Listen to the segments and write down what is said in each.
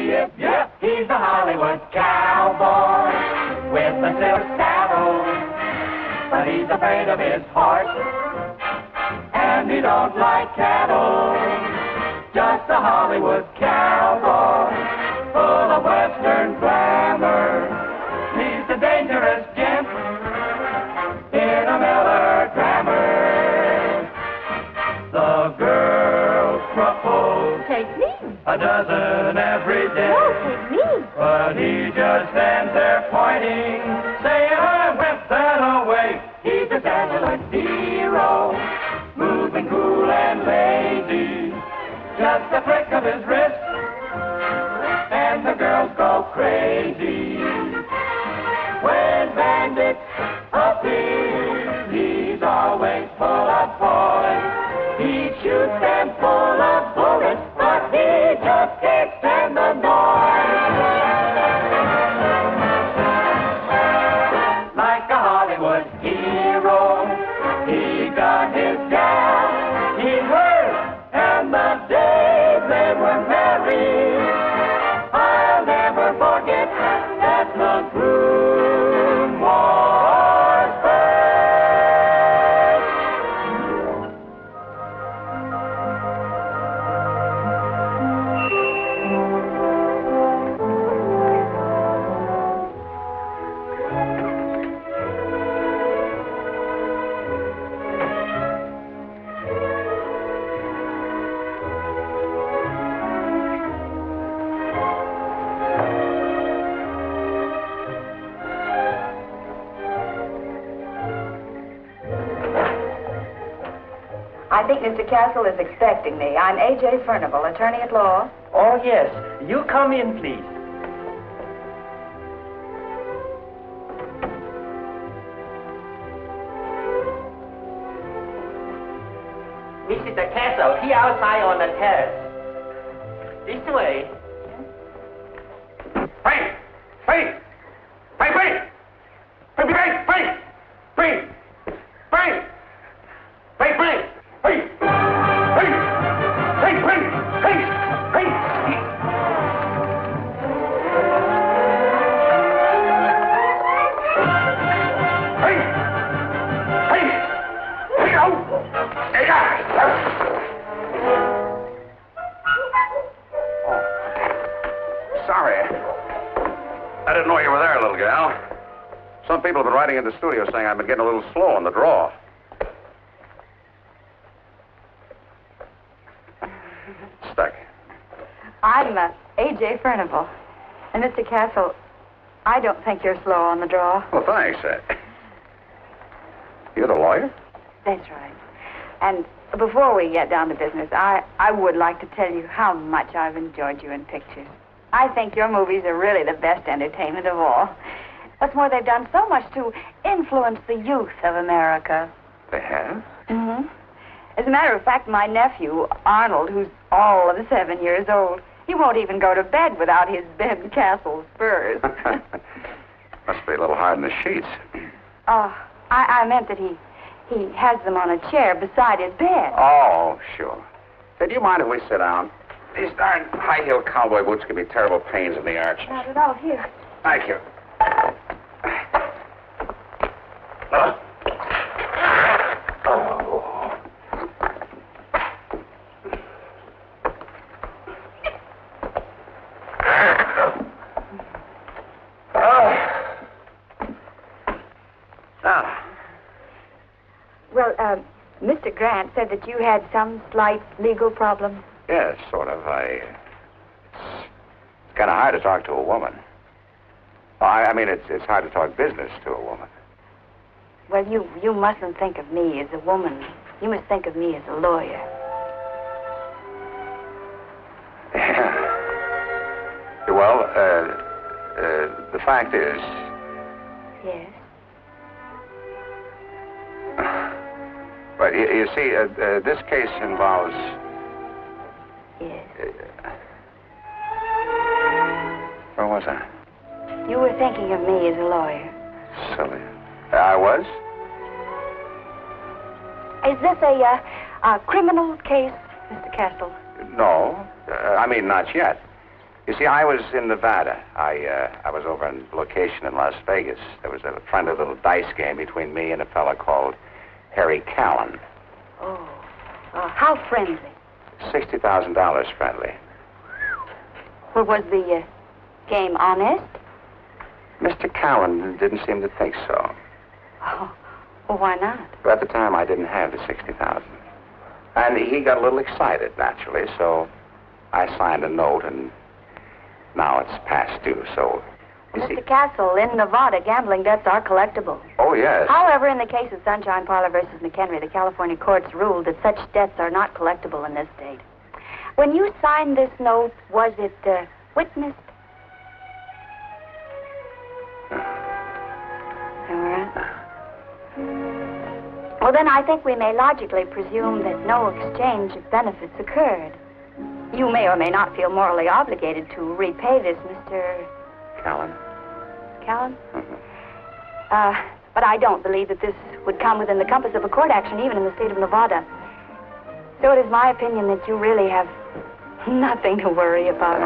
yip, yip. He's the Hollywood cowboy with a silver saddle, but he's afraid of his horse, and he don't like cattle. Just a Hollywood cowboy, full of Western glamour. He's the dangerous gent in a melodrama. The girls propose. Take me. A dozen every day. No, take me. But he just stands there pointing, saying, I whip that away. He's a satellite hero, smooth and cool and lazy. Just a flick of his wrist, and the girls go crazy. When bandits appear, he's always full of boys. He shoots them full of bullets, but he just can't stand the noise. Like a Hollywood hero, he got his gal, he heard, and the day they were married, I'll never forget that the Groom Wore Spurs. I think Mr. Castle is expecting me. I'm A.J. Furnival, attorney at law. Oh, yes. You come in, please. Mr. Castle, he outside on the terrace. This way. Frank! Frank! Frank! Frank! Frank! Frank! Frank! Frank! Frank! Frank! Frank! Frank! Frank! Frank! Frank! Frank! Frank! Sorry. I didn't know you were there, little gal. Some people have been writing in the studio saying I've been getting a little slow on the draw. Stuck. I'm A.J. Furnival. And Mr. Castle, I don't think you're slow on the draw. Well, thanks. You're the lawyer? That's right. And before we get down to business, I would like to tell you how much I've enjoyed you in pictures. I think your movies are really the best entertainment of all. What's more, they've done so much to influence the youth of America. They have? Mm-hmm. As a matter of fact, my nephew, Arnold, who's all of 7 years old, he won't even go to bed without his Ben Castle spurs. Must be a little hard in the sheets. Oh, I meant that he has them on a chair beside his bed. Oh, sure. Say, do you mind if we sit down? These darn high-heeled cowboy boots give me terrible pains in the arch. Not at all. Here. Thank you. Well, Mr. Grant said that you had some slight legal problem. Yes, sort of. It's kind of hard to talk to a woman. I mean, it's hard to talk business to a woman. Well, you mustn't think of me as a woman. You must think of me as a lawyer. Well, the fact is... Yes? But you see, this case involves... Yes. Where was I? You were thinking of me as a lawyer. Silly. I was? Is this a criminal case, Mr. Castle? No. I mean, not yet. You see, I was in Nevada. I was over on location in Las Vegas. There was a friendly little dice game between me and a fella called Harry Callan. Oh, how friendly. $60,000 friendly. Well, was the game honest? Mr. Callan didn't seem to think so. Oh, well, why not? But at the time, I didn't have the $60,000. And he got a little excited, naturally, so I signed a note, and now it's past due, so... Mr. Castle, in Nevada, gambling debts are collectible. Oh, yes. However, in the case of Sunshine Parlor versus McHenry, the California courts ruled that such debts are not collectible in this state. When you signed this note, was it witnessed? All right. Well, then I think we may logically presume that no exchange of benefits occurred. You may or may not feel morally obligated to repay this, Mr. Callan? Callan? Mm-hmm. But I don't believe that this would come within the compass of a court action, even in the state of Nevada. So it is my opinion that you really have nothing to worry about.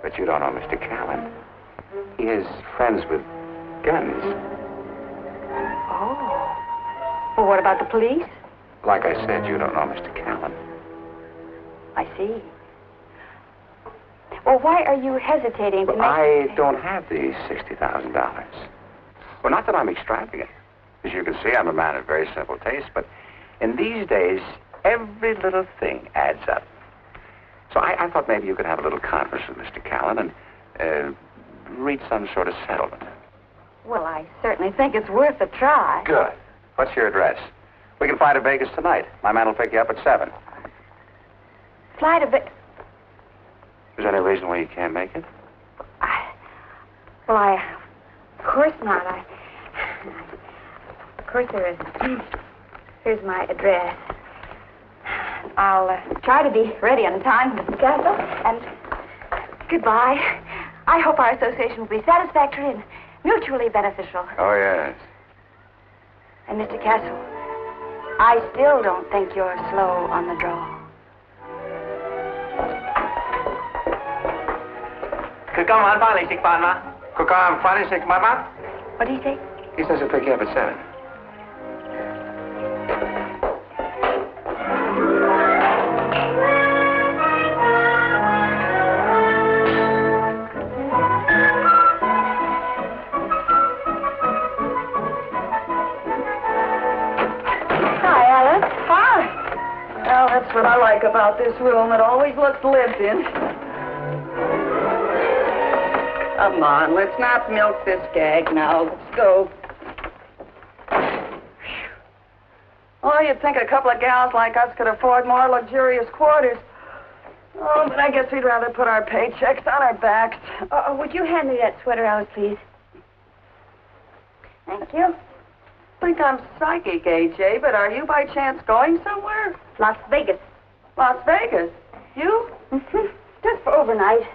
But you don't know Mr. Callan. He is friends with guns. Oh. Well, what about the police? Like I said, you don't know Mr. Callan. I see. Well, why are you hesitating to Well, make... I don't have the $60,000. Well, not that I'm extravagant. As you can see, I'm a man of very simple taste, but in these days, every little thing adds up. So I thought maybe you could have a little conference with Mr. Callan and reach some sort of settlement. Well, I certainly think it's worth a try. Good. What's your address? We can fly to Vegas tonight. My man will pick you up at 7. Fly to Vegas. Is there any reason why you can't make it? Of course not. Of course there isn't. Here's my address. I'll try to be ready on time, Mr. Castle, and goodbye. I hope our association will be satisfactory and mutually beneficial. Oh, yes. And, Mr. Castle, I still don't think you're slow on the draw. What do you say? He says he'll pick you up at 7. Hi, Alice. Hi. Well, that's what I like about this room. It always looks lived in. Come on, let's not milk this gag now. Let's go. Oh, you'd think a couple of gals like us could afford more luxurious quarters. Oh, but I guess we'd rather put our paychecks on our backs. Would you hand me that sweater, Alice, please? Thank you. I think I'm psychic, AJ, but are you by chance going somewhere? Las Vegas. Las Vegas? You? Mm-hmm. Just for overnight.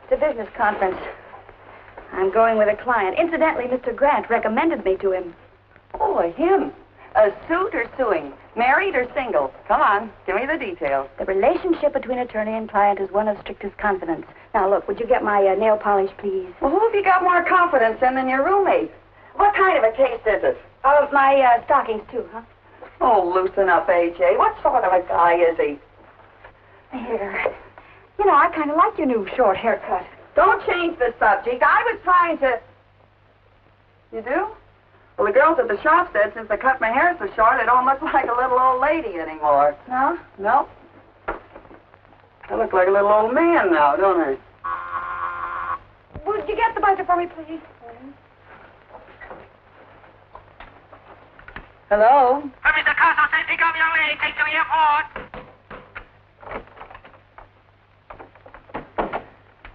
It's a business conference. I'm going with a client. Incidentally, Mr. Grant recommended me to him. Oh, him. A suit or suing? Married or single? Come on, give me the details. The relationship between attorney and client is one of strictest confidence. Now, look, would you get my nail polish, please? Well, who have you got more confidence in than your roommate? What kind of a taste is it? My stockings, too, huh? Oh, loosen up, AJ. What sort of a guy is he? Here. You know, I kind of like your new short haircut. Don't change the subject. I was trying to... You do? Well, the girls at the shop said since I cut my hair so short, I don't look like a little old lady anymore. No? No. I look like a little old man now, don't I? Would you get the buzzer for me, please? Hello? Mr. Carson said pick up young lady, take to the airport.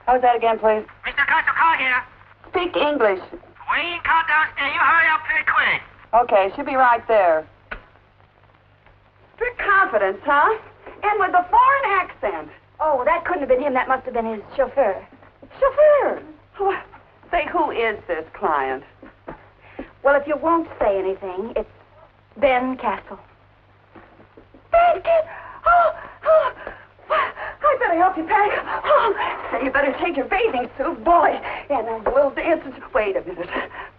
How's that again, please? Mr. Carson, call here. Speak English. We ain't car downstairs. You hurry up pretty quick. Okay, she'll be right there. Strict confidence, huh? And with a foreign accent. Oh, that couldn't have been him. That must have been his chauffeur. Chauffeur? Say, who is this client? Well, if you won't say anything, it's Ben Castle. Ben Castle? Oh, I better help you pack. Oh, say you better take your bathing suit, boy. And a little dances. Wait a minute.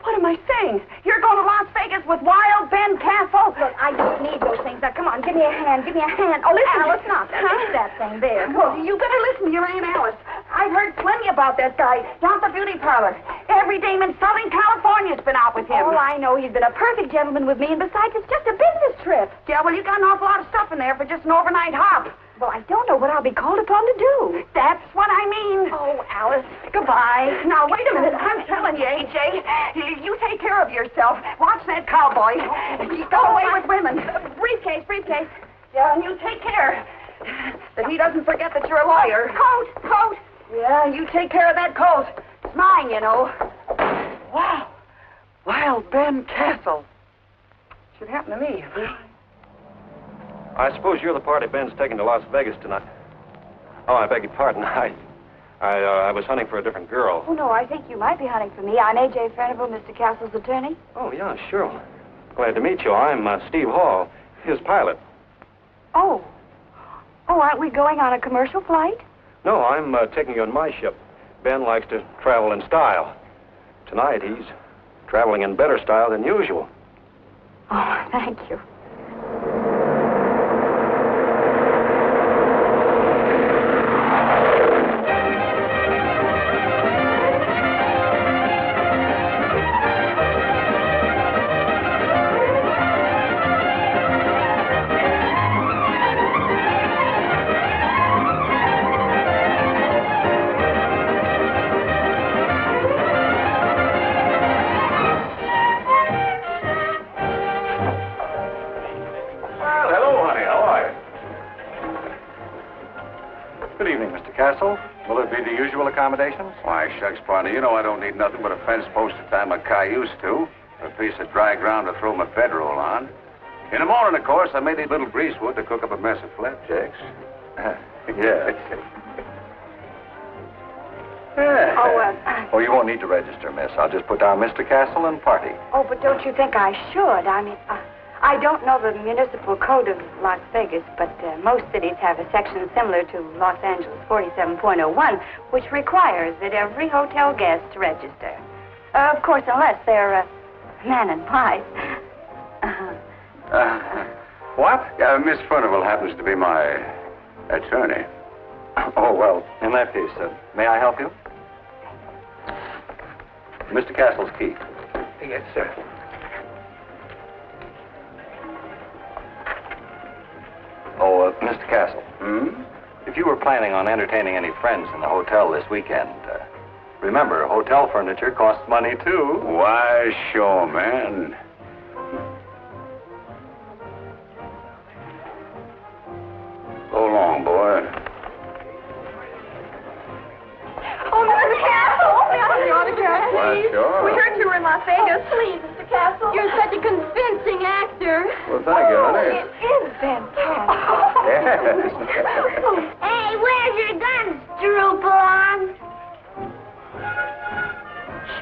What am I saying? You're going to Las Vegas with Wild Ben Castle? Look, I don't need those things. Now, come on, give me a hand. Give me a hand. Oh, listen, Alice, not that thing there. Well, you better listen to your Aunt Alice. I've heard plenty about that guy down at the beauty parlor. Every dame in Southern California's been out with him. Oh, I know. He's been a perfect gentleman with me, and besides, it's just a business trip. Yeah, well, you got an awful lot of stuff in there for just an overnight hop. Well, I don't know what I'll be called upon to do. That's what I mean. Oh, Alice, goodbye. Now, wait a minute. I'm telling you, A.J., you take care of yourself. Watch that cowboy. He's got away with women. Briefcase. Yeah, and you take care that he doesn't forget that you're a lawyer. Coat. Yeah, you take care of that coat. It's mine, you know. Wow. Wild Ben Castle. Should happen to me. I suppose you're the party Ben's taking to Las Vegas tonight. Oh, I beg your pardon. I was hunting for a different girl. Oh, no, I think you might be hunting for me. I'm A.J. Furnival, Mr. Castle's attorney. Oh, yeah, sure. Glad to meet you. I'm Steve Hall, his pilot. Oh, aren't we going on a commercial flight? No, I'm taking you on my ship. Ben likes to travel in style. Tonight, he's traveling in better style than usual. Oh, thank you. Castle? Will it be the usual accommodations? Why, shucks, partner, you know I don't need nothing but a fence post to tie my cayuse to, a piece of dry ground to throw my bedroll on. In the morning, of course, I may need a little greasewood to cook up a mess of flapjacks. Yeah. Oh, you won't need to register, miss. I'll just put down Mr. Castle and party. Oh, but don't you think I should? I mean, I don't know the municipal code of Las Vegas, but most cities have a section similar to Los Angeles 47.01, which requires that every hotel guest register. Of course, unless they're man and wife. What? Yeah, Miss Furnival happens to be my attorney. Oh, well, in that case, may I help you? Mr. Castle's key. Yes, sir. Oh, Mr. Castle. If you were planning on entertaining any friends in the hotel this weekend, remember, hotel furniture costs money, too. Why, sure, man. Go along, boy. Oh, Mr. Castle! May I have the autograph, Why, please? sure. We heard you were in Las Vegas. Please, Mr. Castle. You're such a convincing actor. Well, thank you, honey. It is fantastic. Yes. Hey, where's your guns, Droopon?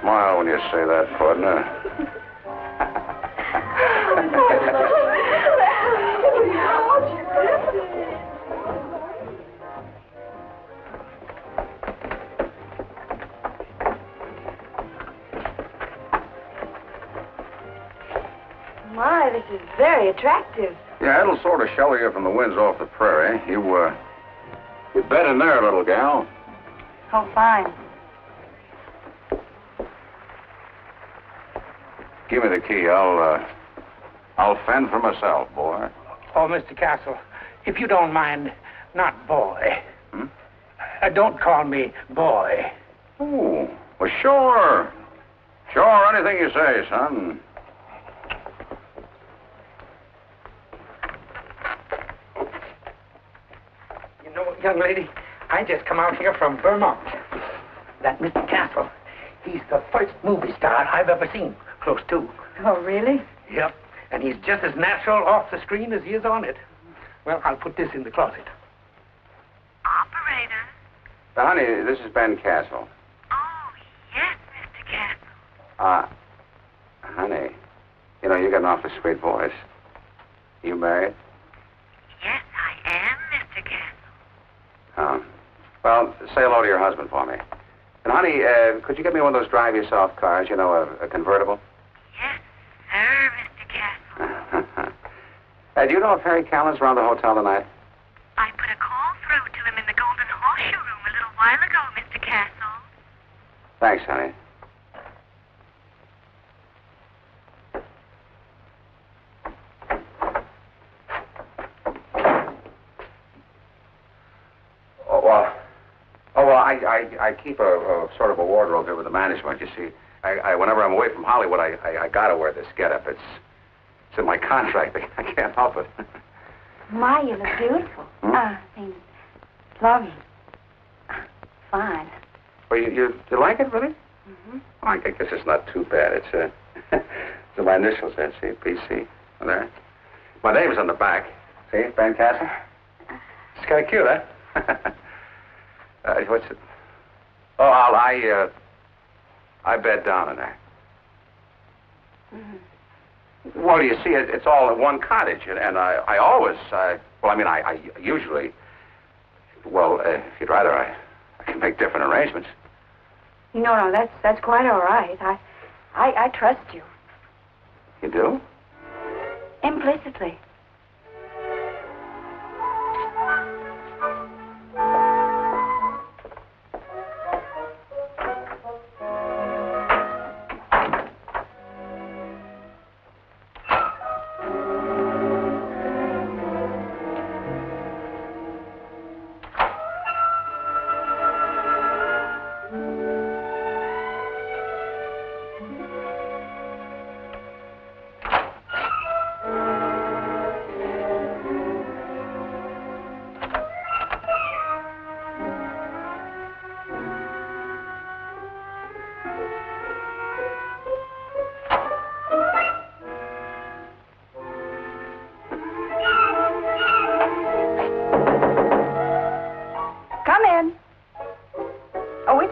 Smile when you say that, partner. My, this is very attractive. Yeah, it'll sort of shelter you from the winds off the prairie. You bet in there, little gal. Oh, fine. Give me the key. I'll fend for myself, boy. Oh, Mr. Castle, if you don't mind, not boy. Don't call me boy. Oh, well, sure. Sure, anything you say, son. You know, young lady, I just come out here from Vermont. That Mr. Castle, he's the first movie star I've ever seen, close to. Oh, really? Yep, and he's just as natural off the screen as he is on it. Well, I'll put this in the closet. Operator. Honey, this is Ben Castle. Oh, yes, Mr. Castle. Honey, you know, you got an awfully sweet voice. You married? Yes, I am, Mr. Castle. Oh. Well, say hello to your husband for me. And, honey, could you get me one of those drive-yourself cars, you know, a convertible? Yes, sir, Mr. Castle. Do you know if Harry Callan's around the hotel tonight? I put a call through to him in the Golden Horseshoe Room a little while ago, Mr. Castle. Thanks, honey. I keep a sort of a wardrobe here with the management. You see, whenever I'm away from Hollywood, I gotta wear this getup. It's in my contract. I can't help it. My, you look beautiful. Lovely. Fine. Well, you like it, really? Mm-hmm. Oh, I guess it's not too bad. It's it's my initials there. See, PC. There. My name's on the back. See, Ben Castle. It's kind of cute, huh? What's it? Oh, I bed down in there. Mm-hmm. Well, you see, it's all in one cottage, and I always, I usually, well, if you'd rather, I can make different arrangements. No, that's quite all right. I trust you. You do? Implicitly.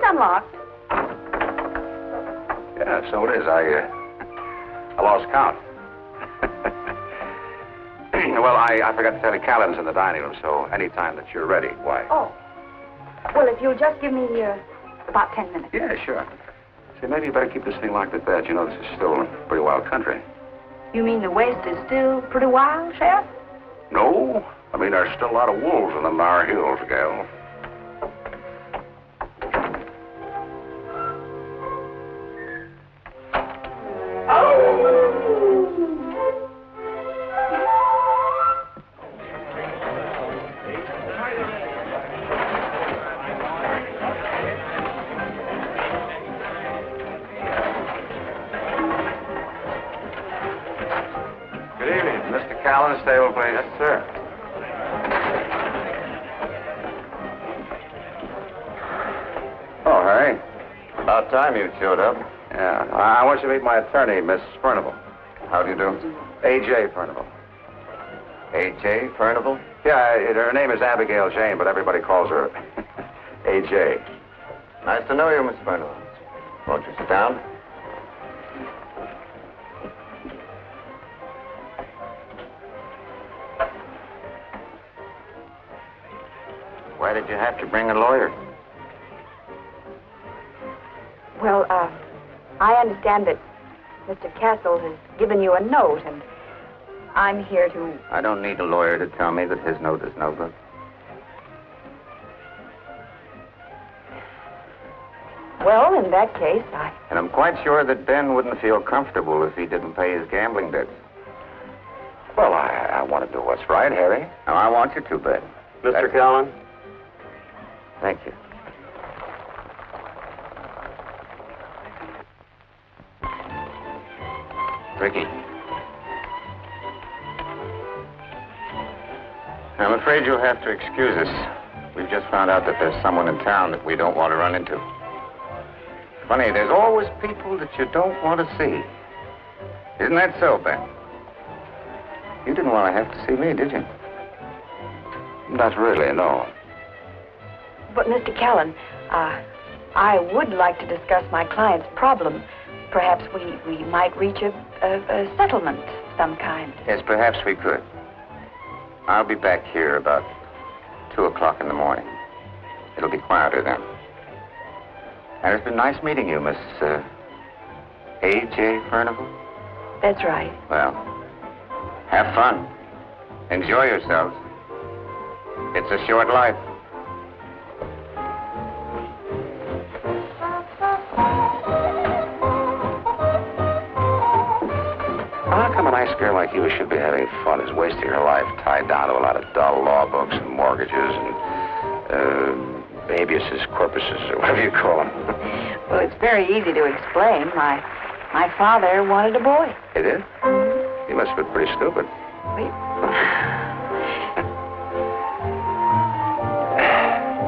Unlocked. Yeah, so it is. I lost count. Well, I forgot to tell you, Callan's in the dining room, so any time that you're ready, why? Oh. Well, if you'll just give me about 10 minutes. Yeah, sure. See, maybe you better keep this thing locked at bed. You know, this is still pretty wild country. You mean the West is still pretty wild, Sheriff? No. I mean, there's still a lot of wolves in the Nar Hills, gal. Stable, please. Yes, sir. Oh, Harry. About time you showed up. Yeah. I want you to meet my attorney, Miss Furnival. How do you do? A.J. Furnival. A.J. Furnival? Yeah, her name is Abigail Jane, but everybody calls her A.J. Nice to know you, Miss Furnival. Won't you sit down? Why did you have to bring a lawyer? Well, I understand that Mr. Castle has given you a note, and I'm here to... I don't need a lawyer to tell me that his note is no good. Well, in that case, And I'm quite sure that Ben wouldn't feel comfortable if he didn't pay his gambling debts. Well, I want to do what's right, Harry. Now, I want you to, Ben. Mr. Callan? Thank you. Ricky. I'm afraid you'll have to excuse us. We've just found out that there's someone in town that we don't want to run into. Funny, there's always people that you don't want to see. Isn't that so, Ben? You didn't want to have to see me, did you? Not really, no. But, Mr. Callan, I would like to discuss my client's problem. Perhaps we might reach a settlement of some kind. Yes, perhaps we could. I'll be back here about 2 o'clock in the morning. It'll be quieter then. And it's been nice meeting you, Miss A.J. Furnival. That's right. Well, have fun. Enjoy yourselves. It's a short life. How come a nice girl like you should be having fun is wasting her life tied down to a lot of dull law books and mortgages and habeas corpuses or whatever you call them? Well, it's very easy to explain. My father wanted a boy. He did? He must have been pretty stupid.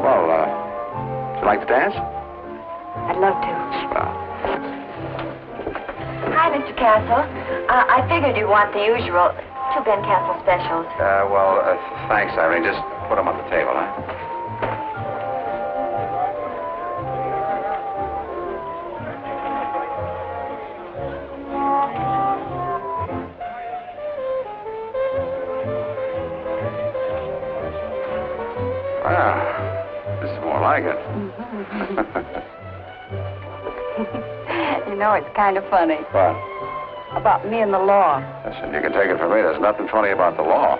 Well, would you like to dance? I'd love to. Well, Hi, Mr. Castle. I figured you'd want the usual 2 Ben Castle specials. thanks, Irene. Just put them on the table, huh? Wow, this is more like it. You know, it's kind of funny. What? About me and the law. Listen, you can take it from me. There's nothing funny about the law.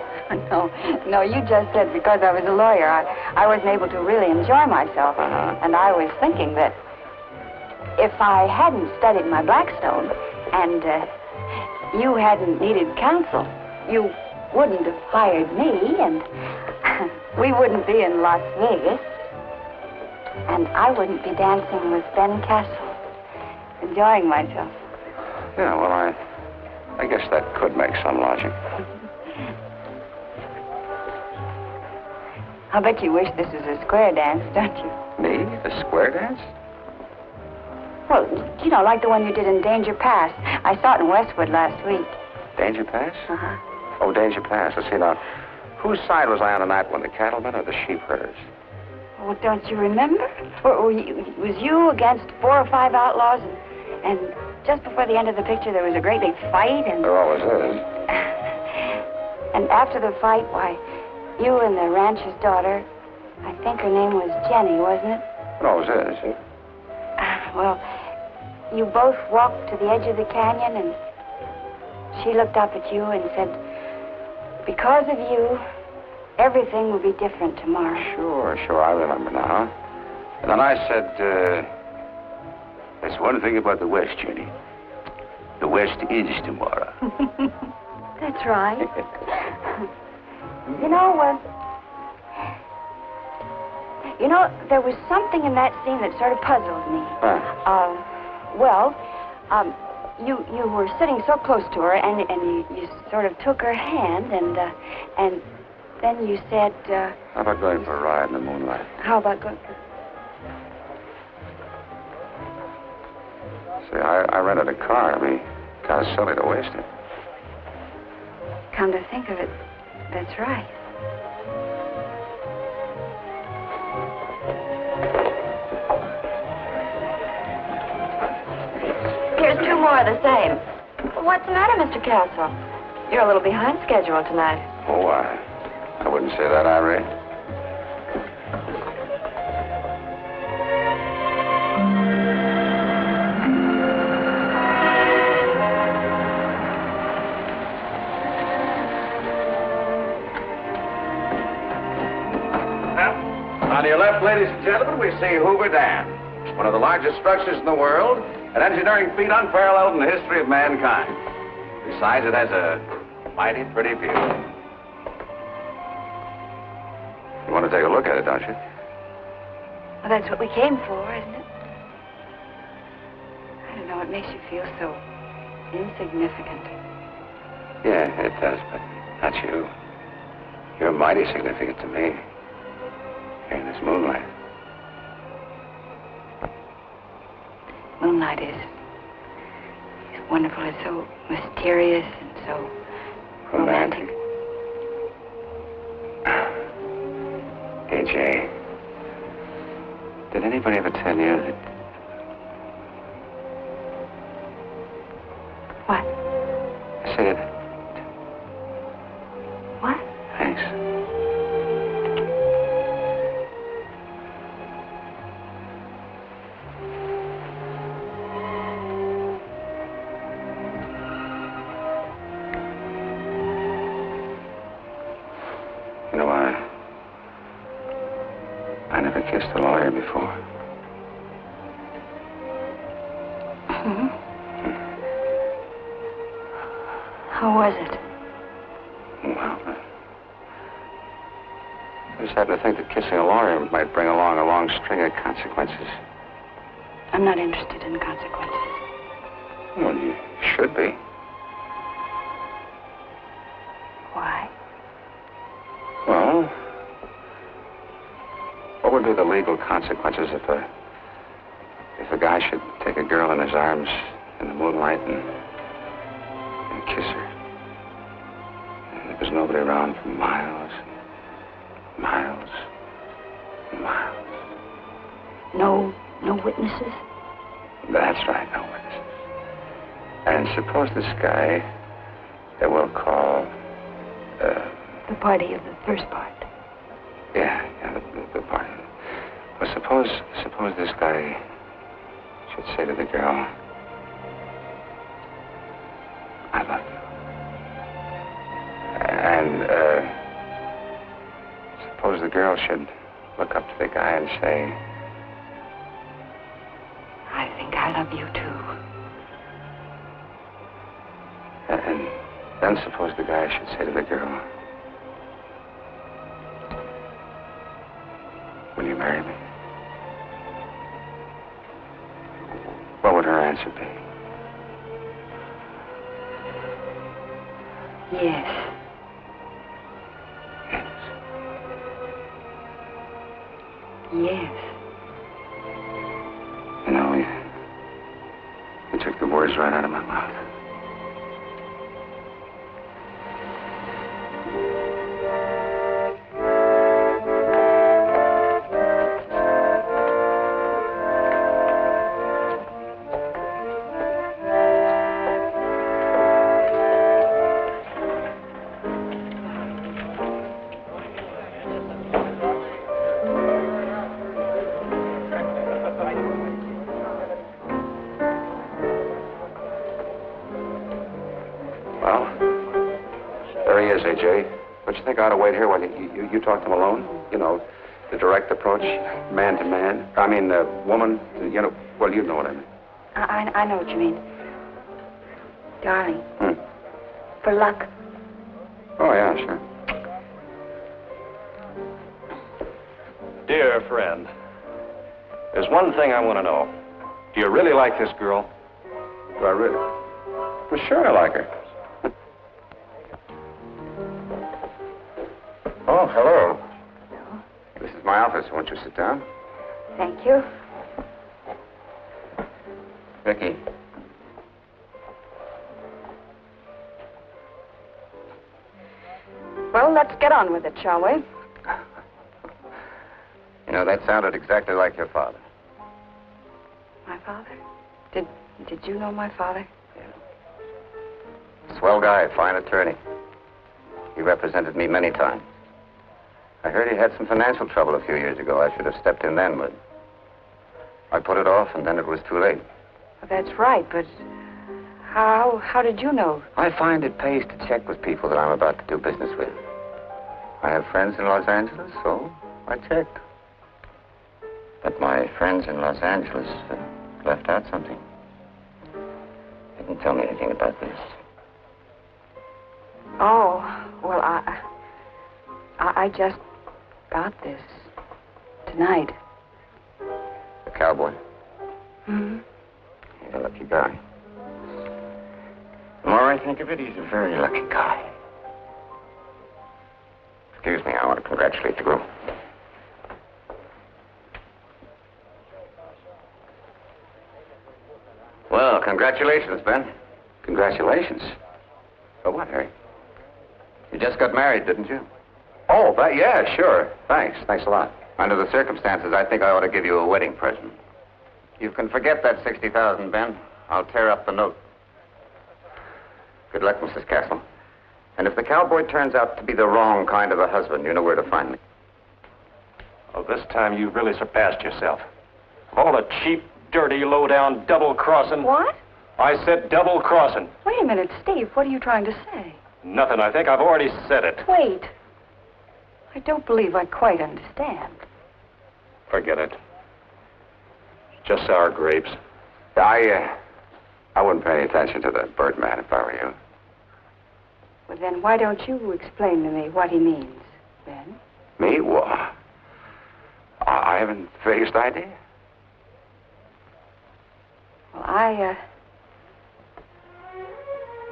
No, you just said because I was a lawyer, I wasn't able to really enjoy myself. Uh-huh. And I was thinking that if I hadn't studied my Blackstone and you hadn't needed counsel, you wouldn't have hired me and we wouldn't be in Las Vegas and I wouldn't be dancing with Ben Castle, enjoying myself. Yeah, well, I guess that could make some logic. I'll bet you wish this was a square dance, don't you? Me? A square dance? Well, you know, like the one you did in Danger Pass. I saw it in Westwood last week. Danger Pass? Uh-huh. Oh, Danger Pass. Let's see now. Whose side was I on that one, the cattlemen or the sheep herders? Oh, don't you remember? It was you against 4 or 5 outlaws, and just before the end of the picture, there was a great big fight, and... There always is. And after the fight, why, you and the rancher's daughter, I think her name was Jenny, wasn't it? It always is. Well, you both walked to the edge of the canyon, and she looked up at you and said, because of you, everything will be different tomorrow. Sure, I remember now. And then I said, there's one thing about the West, Jenny. The West is tomorrow. That's right. You know, there was something in that scene that sort of puzzled me. Huh. You were sitting so close to her, and you sort of took her hand, and then you said... How about going for a ride in the moonlight? How about going... See, I rented a car. It'd be kind of silly to waste it. Come to think of it, that's right. Here's 2 more of the same. What's the matter, Mr. Castle? You're a little behind schedule tonight. Oh, I wouldn't say that, Irene. On your left, ladies and gentlemen, we see Hoover Dam, one of the largest structures in the world, an engineering feat unparalleled in the history of mankind. Besides, it has a mighty pretty view. You want to take a look at it, don't you? Well, that's what we came for, isn't it? I don't know, it makes you feel so insignificant. Yeah, it does, but not you. You're mighty significant to me. Here in this moonlight. Moonlight is wonderful. It's so mysterious and so romantic. AJ, did anybody ever tell you that... What? I said... What? Thanks. starting to think that kissing a lawyer might bring along a long string of consequences. I'm not interested in consequences. Well, you should be. Why? Well, what would be the legal consequences if a guy should take a girl in his arms in the moonlight and kiss her? And there was nobody around for miles, miles, and miles. No witnesses? That's right, no witnesses. And suppose this guy that we'll call, The party of the first part. yeah, the party. Well, suppose this guy should say to the girl, I love you. And, suppose the girl should look up to the guy and say, I think I love you too. and then suppose the guy should say to the girl, will you marry me? What would her answer be? Yes. Yes. You know, you took the words right out of my mouth. AJ, don't you think I ought to wait here while you talk to him alone? You know, the direct approach, man to man. I mean, woman, you know, well, you know what I mean. I know what you mean. Darling. For luck. Oh, yeah, sure. Dear friend, there's one thing I want to know. Do you really like this girl? Do I really? Well, sure I like her. Oh, hello. Hello. This is my office. Won't you sit down? Thank you. Vicky. Well, let's get on with it, shall we? You know, that sounded exactly like your father. My father? Did you know my father? Yeah. Swell guy, fine attorney. He represented me many times. I heard he had some financial trouble a few years ago. I should have stepped in then, but I put it off, and then it was too late. Well, that's right, but how did you know? I find it pays to check with people that I'm about to do business with. I have friends in Los Angeles, so I checked. But my friends in Los Angeles left out something. They didn't tell me anything about this. Oh, well, I just got this tonight. The cowboy? Mm-hmm. He's a lucky guy. The more I think of it, he's a very lucky guy. Excuse me, I want to congratulate the groom. Well, congratulations, Ben. Congratulations? For what, Harry? You just got married, didn't you? Oh, that, yeah, sure. Thanks a lot. Under the circumstances, I think I ought to give you a wedding present. You can forget that $60,000, Ben. I'll tear up the note. Good luck, Mrs. Castle. And if the cowboy turns out to be the wrong kind of a husband, you know where to find me. Oh, this time you've really surpassed yourself. All the cheap, dirty, low-down, double-crossing. What? I said double-crossing. Wait a minute, Steve. What are you trying to say? Nothing. I think I've already said it. Wait. I don't believe I quite understand. Forget it. Just sour grapes. I wouldn't pay any attention to the Birdman if I were you. Well, then why don't you explain to me what he means, Ben? Me? Well, I haven't the vaguest idea. Well,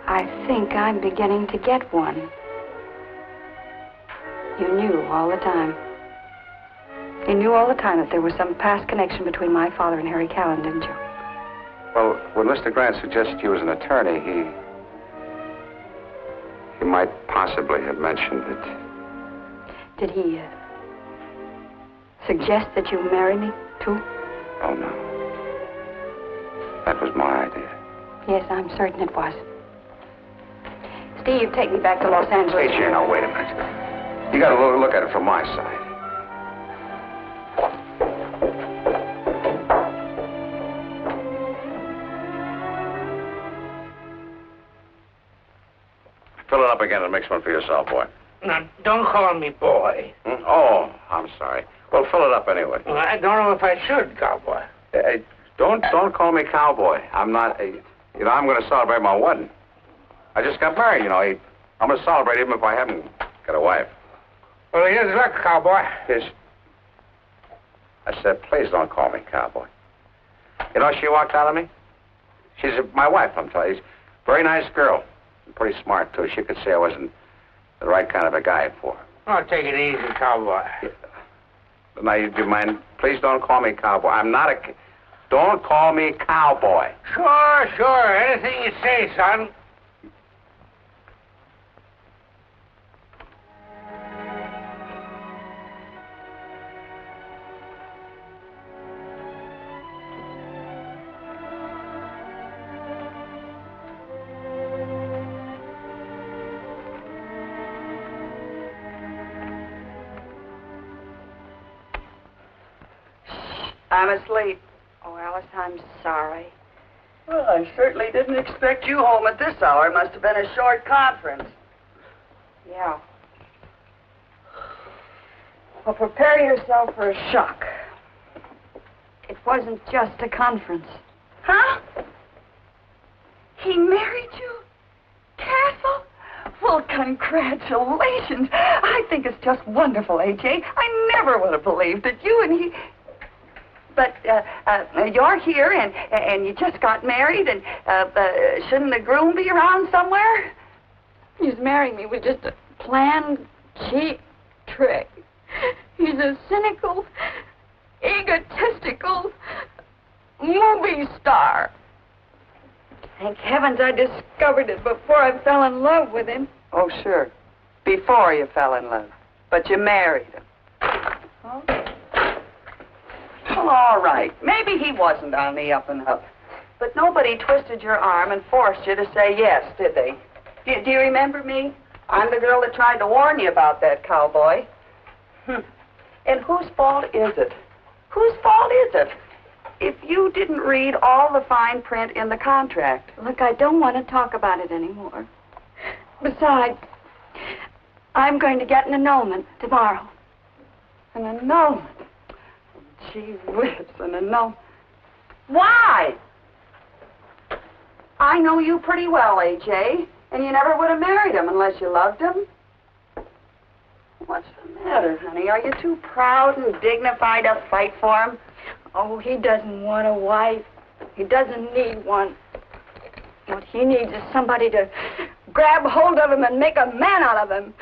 I think I'm beginning to get one. You knew all the time. You knew all the time that there was some past connection between my father and Harry Callan, didn't you? Well, when Mr. Grant suggested you as an attorney, he might possibly have mentioned it. Did he suggest that you marry me, too? Oh, no. That was my idea. Yes, I'm certain it was. Steve, take me back to Los Angeles. Hey, Jane, now, wait a minute. You got to look at it from my side. Fill it up again and mix one for yourself, boy. Now, don't call me boy. Hmm? Oh, I'm sorry. Well, fill it up anyway. Well, I don't know if I should, cowboy. Don't call me cowboy. I'm not. I'm going to celebrate my wedding. I just got married, I'm going to celebrate even if I haven't got a wife. Well, here's luck, cowboy. I said, please don't call me cowboy. She walked out on me. She's my wife, I'm telling you. She's a very nice girl. Pretty smart, too. She could say I wasn't the right kind of a guy for her. Oh, take it easy, cowboy. Yeah. Now, do you mind? Please don't call me cowboy. I'm not a... Don't call me cowboy. Sure. Anything you say, son. I'm asleep. Oh, Alice, I'm sorry. Well, I certainly didn't expect you home at this hour. Must have been a short conference. Yeah. Well, prepare yourself for a shock. It wasn't just a conference. Huh? He married you? Castle? Well, congratulations. I think it's just wonderful, A.J. I never would have believed that you and he... But you're here, and you just got married, and shouldn't the groom be around somewhere? He's marrying me with just a planned, cheap trick. He's a cynical, egotistical movie star. Thank heavens I discovered it before I fell in love with him. Oh, sure. Before you fell in love. But you married him. Huh? Well, all right. Maybe he wasn't on the up and up. But nobody twisted your arm and forced you to say yes, did they? Do you remember me? I'm the girl that tried to warn you about that cowboy. And whose fault is it? Whose fault is it? If you didn't read all the fine print in the contract. Look, I don't want to talk about it anymore. Besides, I'm going to get an annulment tomorrow. An annulment? Gee whiz, an annulment. Why? I know you pretty well, A.J., and you never would have married him unless you loved him. What's the matter, honey? Are you too proud and dignified to fight for him? Oh, he doesn't want a wife. He doesn't need one. What he needs is somebody to grab hold of him and make a man out of him.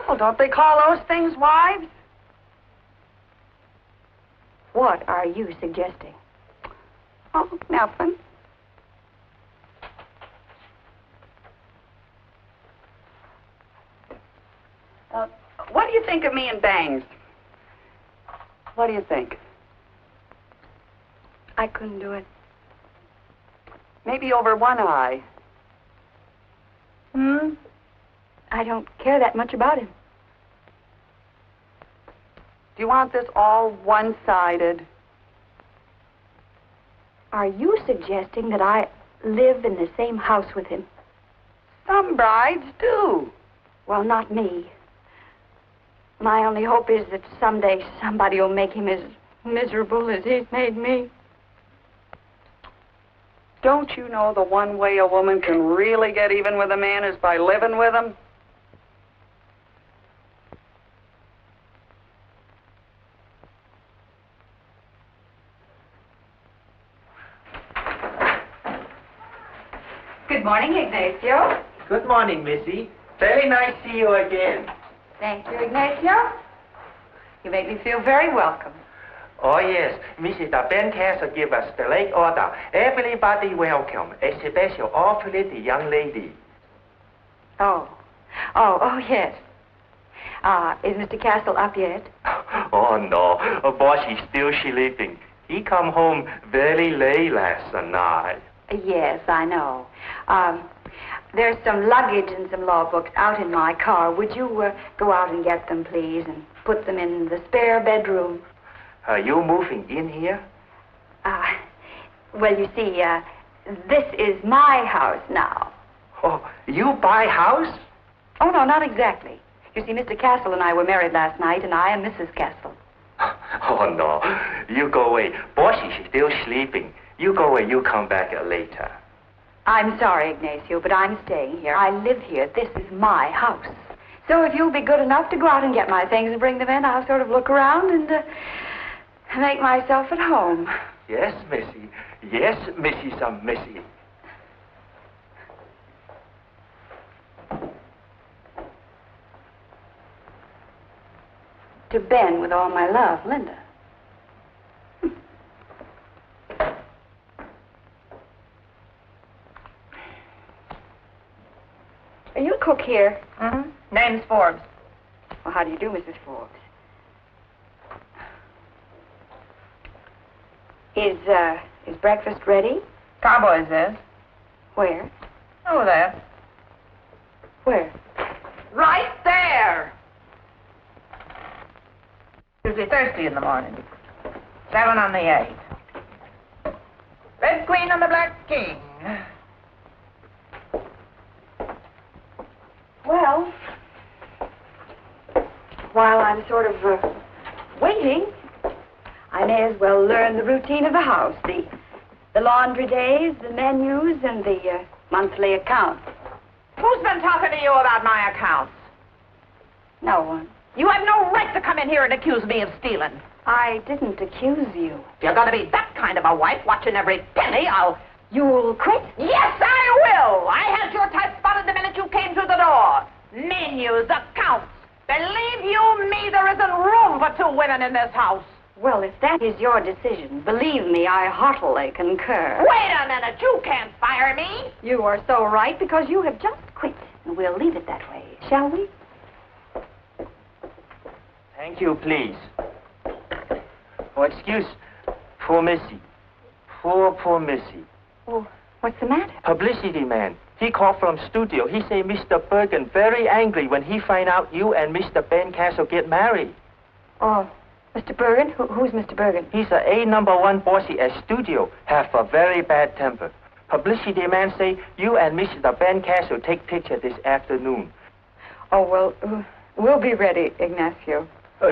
Well, don't they call those things wives? What are you suggesting? Oh, nothing. What do you think of me and Bangs? What do you think? I couldn't do it. Maybe over one eye. I don't care that much about him. Do you want this all one-sided? Are you suggesting that I live in the same house with him? Some brides do. Well, not me. My only hope is that someday somebody will make him as miserable as he's made me. Don't you know the one way a woman can really get even with a man is by living with him? Good morning, Ignacio. Good morning, Missy. Very nice to see you again. Thank you, Ignacio. You make me feel very welcome. Oh, yes. Mrs. Ben Castle gave us the late order. Everybody welcome, especially awfully the young lady. Oh, yes. Is Mr. Castle up yet? Oh, no. Boss is still sleeping. He come home very late last night. Yes, I know. There's some luggage and some law books out in my car. Would you go out and get them, please, and put them in the spare bedroom? Are you moving in here? Well, you see, this is my house now. Oh, you buy house? Oh, no, not exactly. You see, Mr. Castle and I were married last night, and I am Mrs. Castle. Oh, no. You go away. Boss is still sleeping. You go away. You come back later. I'm sorry, Ignacio, but I'm staying here. I live here. This is my house. So if you'll be good enough to go out and get my things and bring them in, I'll sort of look around and make myself at home. Yes, Missy. Yes, Missy, some Missy. To Ben with all my love, Linda. Are you a cook here? Mm-hmm. Name's Forbes. Well, how do you do, Mrs. Forbes? Is breakfast ready? Cowboys is. Where? Over there. Where? Right there! Usually thirsty in the morning. 7 on the 8. Red Queen on the Black King. Well, while I'm sort of waiting, I may as well learn the routine of the house, the laundry days, the menus, and the monthly accounts. Who's been talking to you about my accounts? No one. You have no right to come in here and accuse me of stealing. I didn't accuse you. If you're going to be that kind of a wife, watching every penny, You'll quit? Yes, I will! I had your type spotted the minute you came through the door. Menus, accounts. Believe you me, there isn't room for 2 women in this house. Well, if that is your decision, believe me, I heartily concur. Wait a minute, you can't fire me. You are so right, because you have just quit. And we'll leave it that way, shall we? Thank you, please. Oh, excuse. Poor Missy. Poor Missy. Oh, what's the matter? Publicity man. He called from studio. He say Mr. Bergen very angry when he find out you and Mr. Ben Castle get married. Oh, Mr. Bergen? Who's Mr. Bergen? He's a #1 bossy at studio. Have a very bad temper. Publicity man say you and Mr. Ben Castle take picture this afternoon. Oh, well, we'll be ready, Ignacio.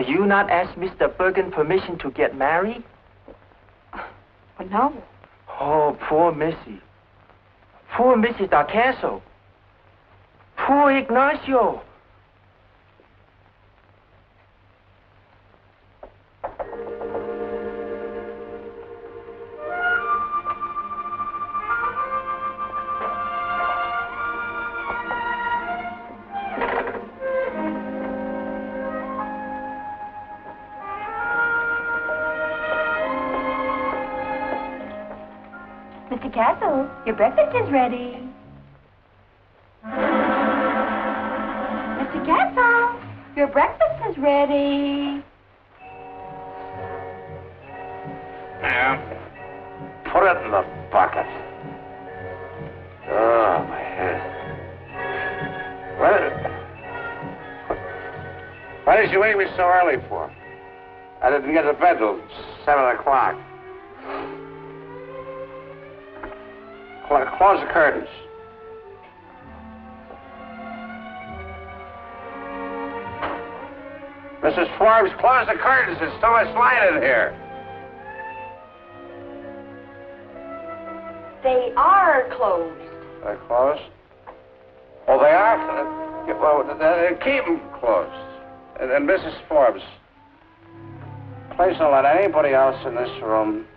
You not ask Mr. Bergen permission to get married? Well, no. Oh, poor Missy. Poor Mrs. Castle. Poor Ignacio. Mr. Castle, your breakfast is ready. Mr. Castle, your breakfast is ready. Yeah. Put it in the bucket. Oh, my head. Why did you wake me so early for? I didn't get to bed till 7 o'clock. Close the curtains. Mrs. Forbes, close the curtains. There's so much light in here. They are closed. They're closed? Oh, they are? Well, keep them closed. And Mrs. Forbes, please don't let anybody else in this room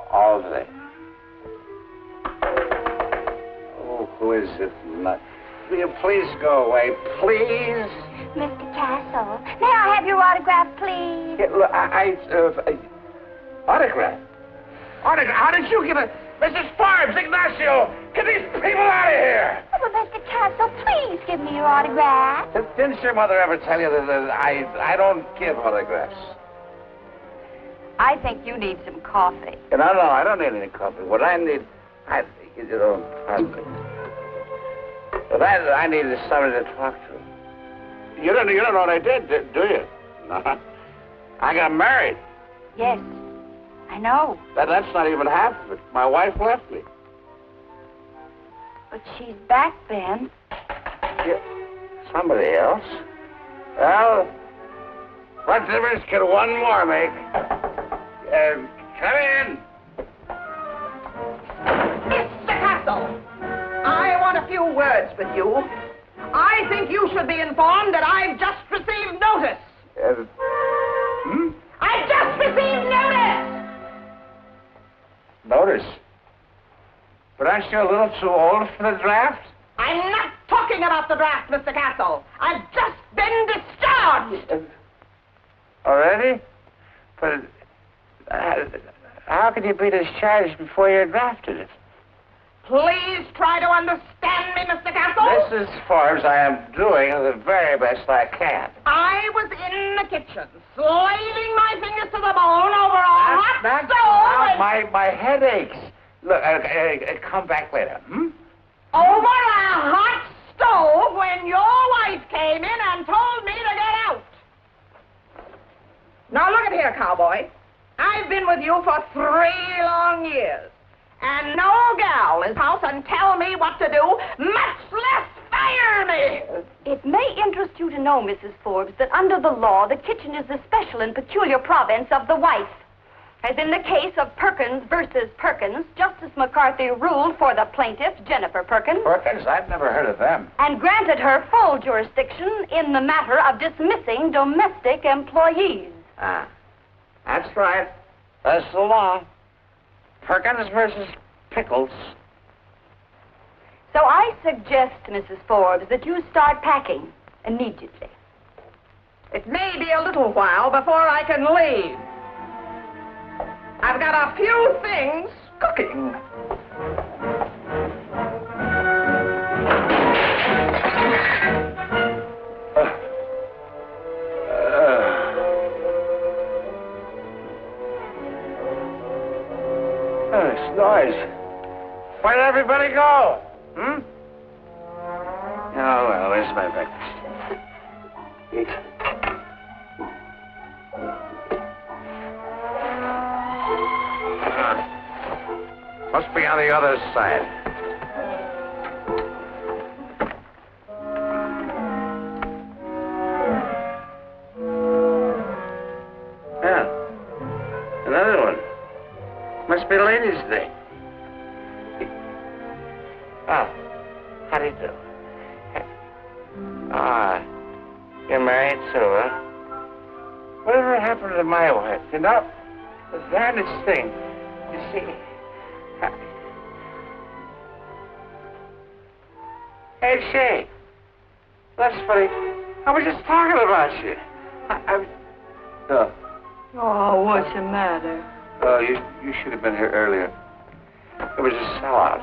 all day. Oh. Who is it? Will you please go away, please? Mr. Castle, may I have your autograph, please? Yeah, look, autograph? Autograph? How did you get a... Mrs. Forbes, Ignacio, get these people out of here! Oh, but Mr. Castle, please give me your autograph. Didn't your mother ever tell you that I don't give autographs? I think you need some coffee. No, I don't need any coffee. What I need... pardon me. What I need is somebody to talk to. You don't know what I did, do you? No. I got married. Yes, I know. That's not even half of it. My wife left me. But she's back, Ben. Yeah. Somebody else? Well, what difference can one more make? Come in. Mr. Castle, I want a few words with you. I think you should be informed that I've just received notice. I've just received notice! Notice? But aren't you a little too old for the draft? I'm not talking about the draft, Mr. Castle. I've just been discharged. Already? But how can you be discharged before you're drafted? Please try to understand me, Mr. Castle. Mrs. Forbes, I am doing the very best I can. I was in the kitchen, slaving my fingers to the bone over a hot stove. My head aches. Look, come back later. Over a hot stove when your wife came in and told me to get out. Now look at here, cowboy. I've been with you for 3 long years. And no gal is house and tell me what to do, much less fire me. It may interest you to know, Mrs. Forbes, that under the law, the kitchen is the special and peculiar province of the wife. As in the case of Perkins versus Perkins, Justice McCarthy ruled for the plaintiff, Jennifer Perkins. Perkins? I've never heard of them. And granted her full jurisdiction in the matter of dismissing domestic employees. That's right. That's the law. Perkins versus Pickles. So I suggest, Mrs. Forbes, that you start packing immediately. It may be a little while before I can leave. I've got a few things cooking. This noise. Where did everybody go? Oh, well, where's my breakfast? Eat. Must be on the other side. Yeah. Another one. Must be Ladies' Day. Oh, how do you do? You're married too, huh? Whatever happened to my wife? You know, the darndest thing. You see... Hey, Shay. That's funny. I was just talking about you. Oh, what's the matter? Oh, you should have been here earlier. It was a sellout.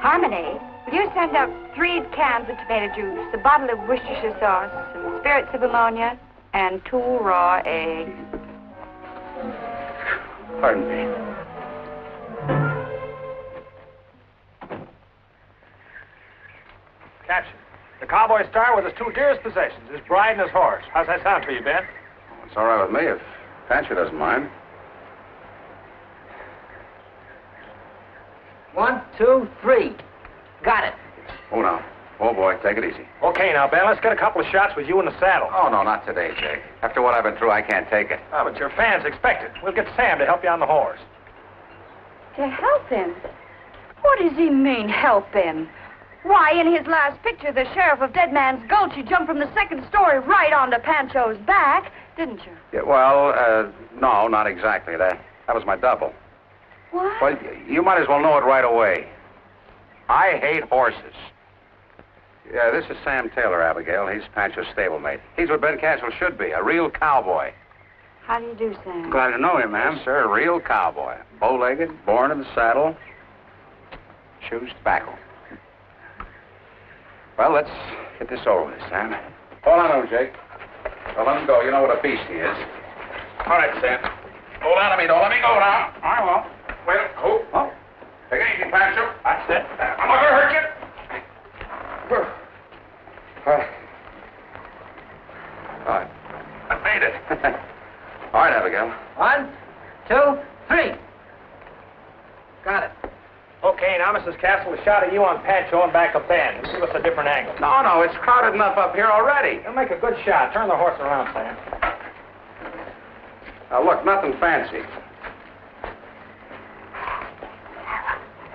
Harmony, will you send out 3 cans of tomato juice, a bottle of Worcestershire sauce, some spirits of ammonia, and 2 raw eggs? Pardon me. Caption. The cowboy star with his 2 dearest possessions, his bride and his horse. How's that sound for you, Ben? It's all right with me if Fancher doesn't mind. 1, 2, 3. Got it. Oh, no. Oh, boy, take it easy. Okay, now, Ben, let's get a couple of shots with you in the saddle. Oh, no, not today, Jake. After what I've been through, I can't take it. Oh, but your fans expect it. We'll get Sam to help you on the horse. To help him? What does he mean, help him? Why, in his last picture, the sheriff of Dead Man's Gulch, he jumped from the 2nd story right onto Pancho's back, didn't you? Yeah, well, no, not exactly. That was my double. What? Well, you might as well know it right away. I hate horses. Yeah, this is Sam Taylor, Abigail. He's Pancho's stablemate. He's what Ben Castle should be, a real cowboy. How do you do, Sam? Glad to know you, ma'am. Yes, sir, a real cowboy. Bow-legged, born in the saddle, chews tobacco. Well, let's get this over with, Sam. Hold on, Jake. Well, let him go. You know what a beast he is. All right, Sam. Hold on to me. Don't let me go now. I won't. Wait. Oh. Take it easy, Pancho. That's it. I'm not going to hurt you. All right. I made it. All right, Abigail. 1, 2, 3. Got it. Okay, now, Mrs. Castle, a shot of you on Pancho and back of Ben. Give us a different angle. No, it's crowded enough up here already. You'll make a good shot. Turn the horse around, Sam. Now, look, nothing fancy.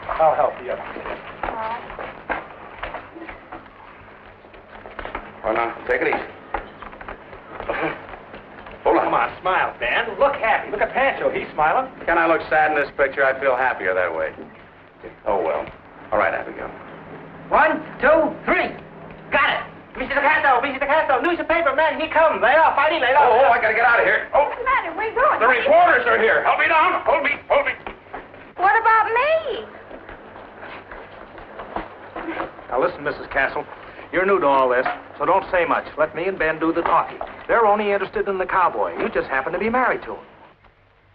I'll help you. Well, now, take it easy. Hold on. Come on, smile, Ben. Look happy. Look at Pancho. He's smiling. Can I look sad in this picture? I feel happier that way. Oh, well. All right, Abigail. 1, 2, 3. Got it. Mr. Casto, newspaper man, he comes. Lay off, fighting, lay off. Oh, I gotta get out of here. Oh, What's the matter? Where are you going? the reporters are here. Help me down. Hold me. What about me? Now, listen, Mrs. Castle. You're new to all this, so don't say much. Let me and Ben do the talking. They're only interested in the cowboy. You just happen to be married to him.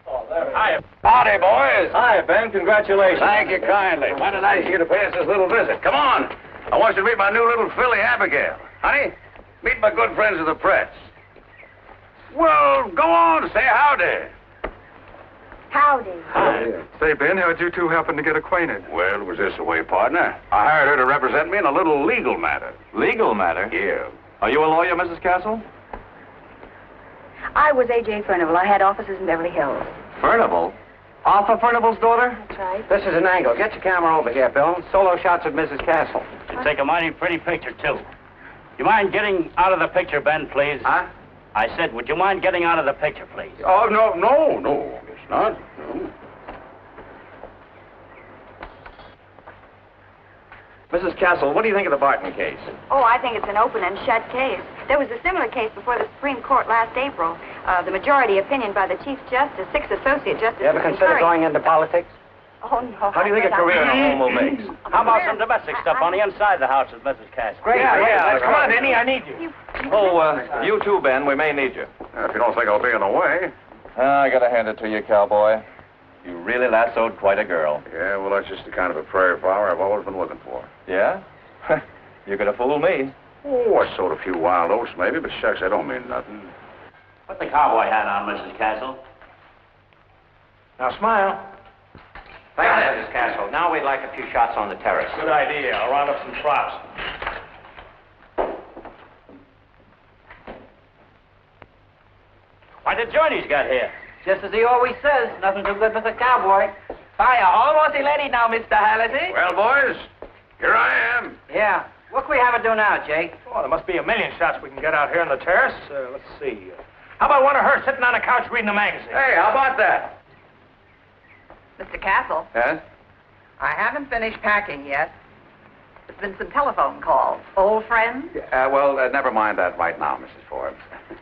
Hi. Howdy, boys. Hi, Ben. Congratulations. Thank you kindly. Mighty nice of you to pay us this little visit. Come on. I want you to meet my new little filly, Abigail. Honey, meet my good friends of the press. Well, go on. Say howdy. Howdy. Hi. Say, Ben, how'd you two happen to get acquainted? Well, was this the way, partner? I hired her to represent me in a little legal matter. Legal matter? Yeah. Are you a lawyer, Mrs. Castle? I was A.J. Furnival. I had offices in Beverly Hills. Furnival? Arthur Furnival's daughter? That's right. This is an angle. Get your camera over here, Bill. Solo shots of Mrs. Castle. You take a mighty pretty picture, too. You mind getting out of the picture, Ben, please? Huh? I said, would you mind getting out of the picture, please? Oh, no, it's not. No. Mrs. Castle, what do you think of the Barton case? Oh, I think it's an open and shut case. There was a similar case before the Supreme Court last April. The majority opinion by the Chief Justice, 6 Associate Justices. You ever consider going into politics? Oh, no. How do you think a career in a home will make? How about some domestic stuff on the inside the house with Mrs. Castle? Great. Come on, Denny. I need you. You too, Ben. We may need you. If you don't think I'll be in the way. I gotta hand it to you, cowboy. You really lassoed quite a girl. Yeah, well, that's just the kind of a prairie flower I've always been looking for. Yeah? You could have fooled me. Oh, I sowed a few wild oats, maybe, but shucks, that don't mean nothing. Put the cowboy hat on, Mrs. Castle. Now, smile. Thank you, Mrs. Castle. Now we'd like a few shots on the terrace. Good idea. I'll round up some props. Why, the journey's got here. Just as he always says, nothing too good for the cowboy. Fire, almost ready now, Mr. Halliday. Well, boys, here I am. Yeah. What can we have it do now, Jake? Oh, there must be a million shots we can get out here on the terrace. Let's see. How about one of her sitting on a couch reading a magazine? Hey, how about that? Mr. Castle, Yes? I haven't finished packing yet. There's been some telephone calls. Old friends? Well, never mind that right now, Mrs. Forbes.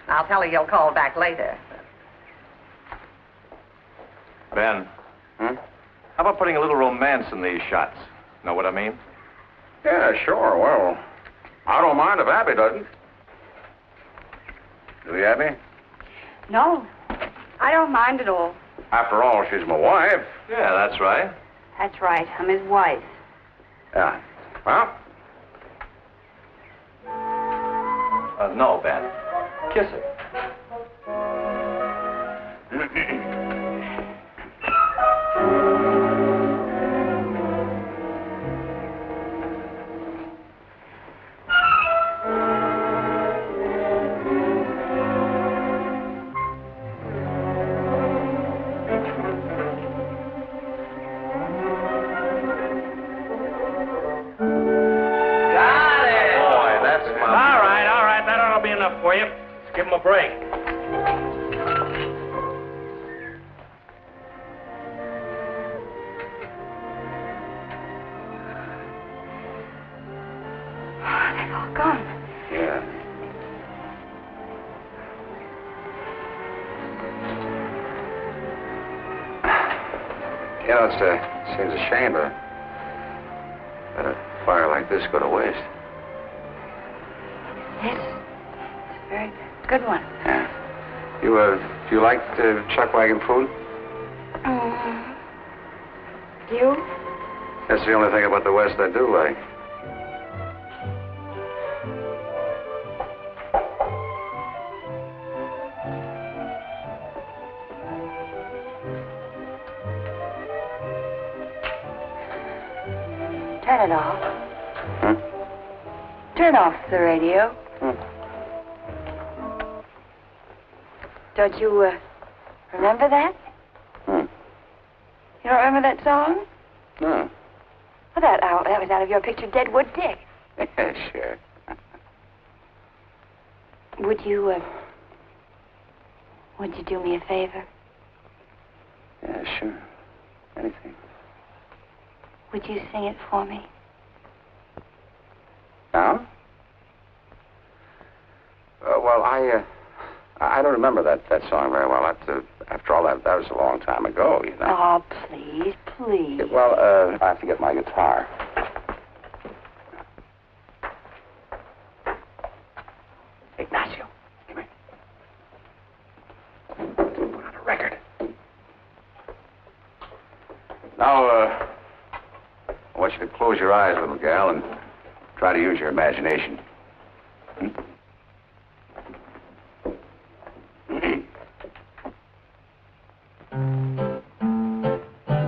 I'll tell her you'll call back later. Ben, Hmm? how about putting a little romance in these shots? Know what I mean? Yeah, sure. Well, I don't mind if Abby doesn't. Do you, Abby? No, I don't mind at all. After all, she's my wife. Yeah, that's right. That's right. I'm his wife. Yeah. Well, No, Ben. Kiss it. For you. Let's give him a break. gone. Yeah. You know, it seems a shame to let a fire like this go to waste. Yes. It's a very good one. Yeah. Do you like chuck wagon food? You? That's the only thing about the West I do like. Turn it off. Huh? Turn off the radio. Don't you, remember that? You don't remember that song? No. Well, that was out of your picture, Deadwood Dick. Yeah, sure. Would you do me a favor? Yeah, sure. Anything. Would you sing it for me? Now? Well, I don't remember that song very well. After all, that was a long time ago, you know. Oh, please, please. Well, I have to get my guitar. Ignacio, come here. Put on a record. Now, I want you to close your eyes, little gal, and try to use your imagination.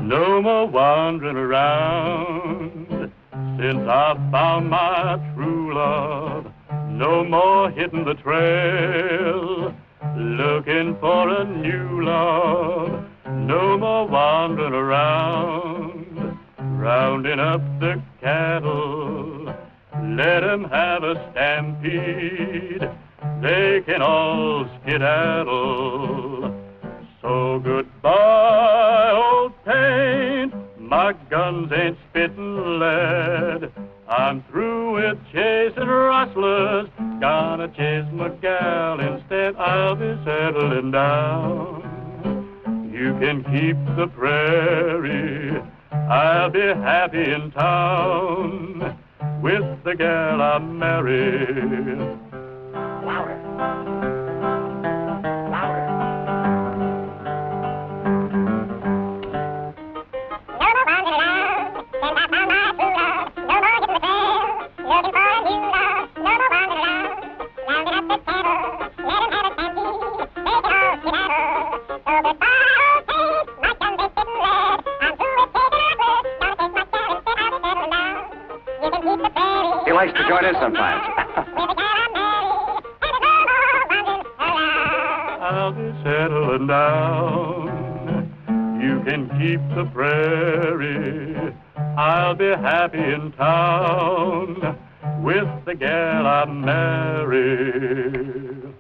No more wandering around since I found my true love. No more hitting the trail, looking for a new love. No more wandering around, rounding up the cattle. Let 'em have a stampede, they can all skedaddle. So goodbye, old paint, my guns ain't spitting lead. I'm through with chasing rustlers, gonna chase my gal instead. I'll be settling down. You can keep the prairie, I'll be happy in town with the gal I married. Louder. He likes to join in sometimes. I'll be settling down. You can keep the prairie, I'll be happy in town with the gal I married.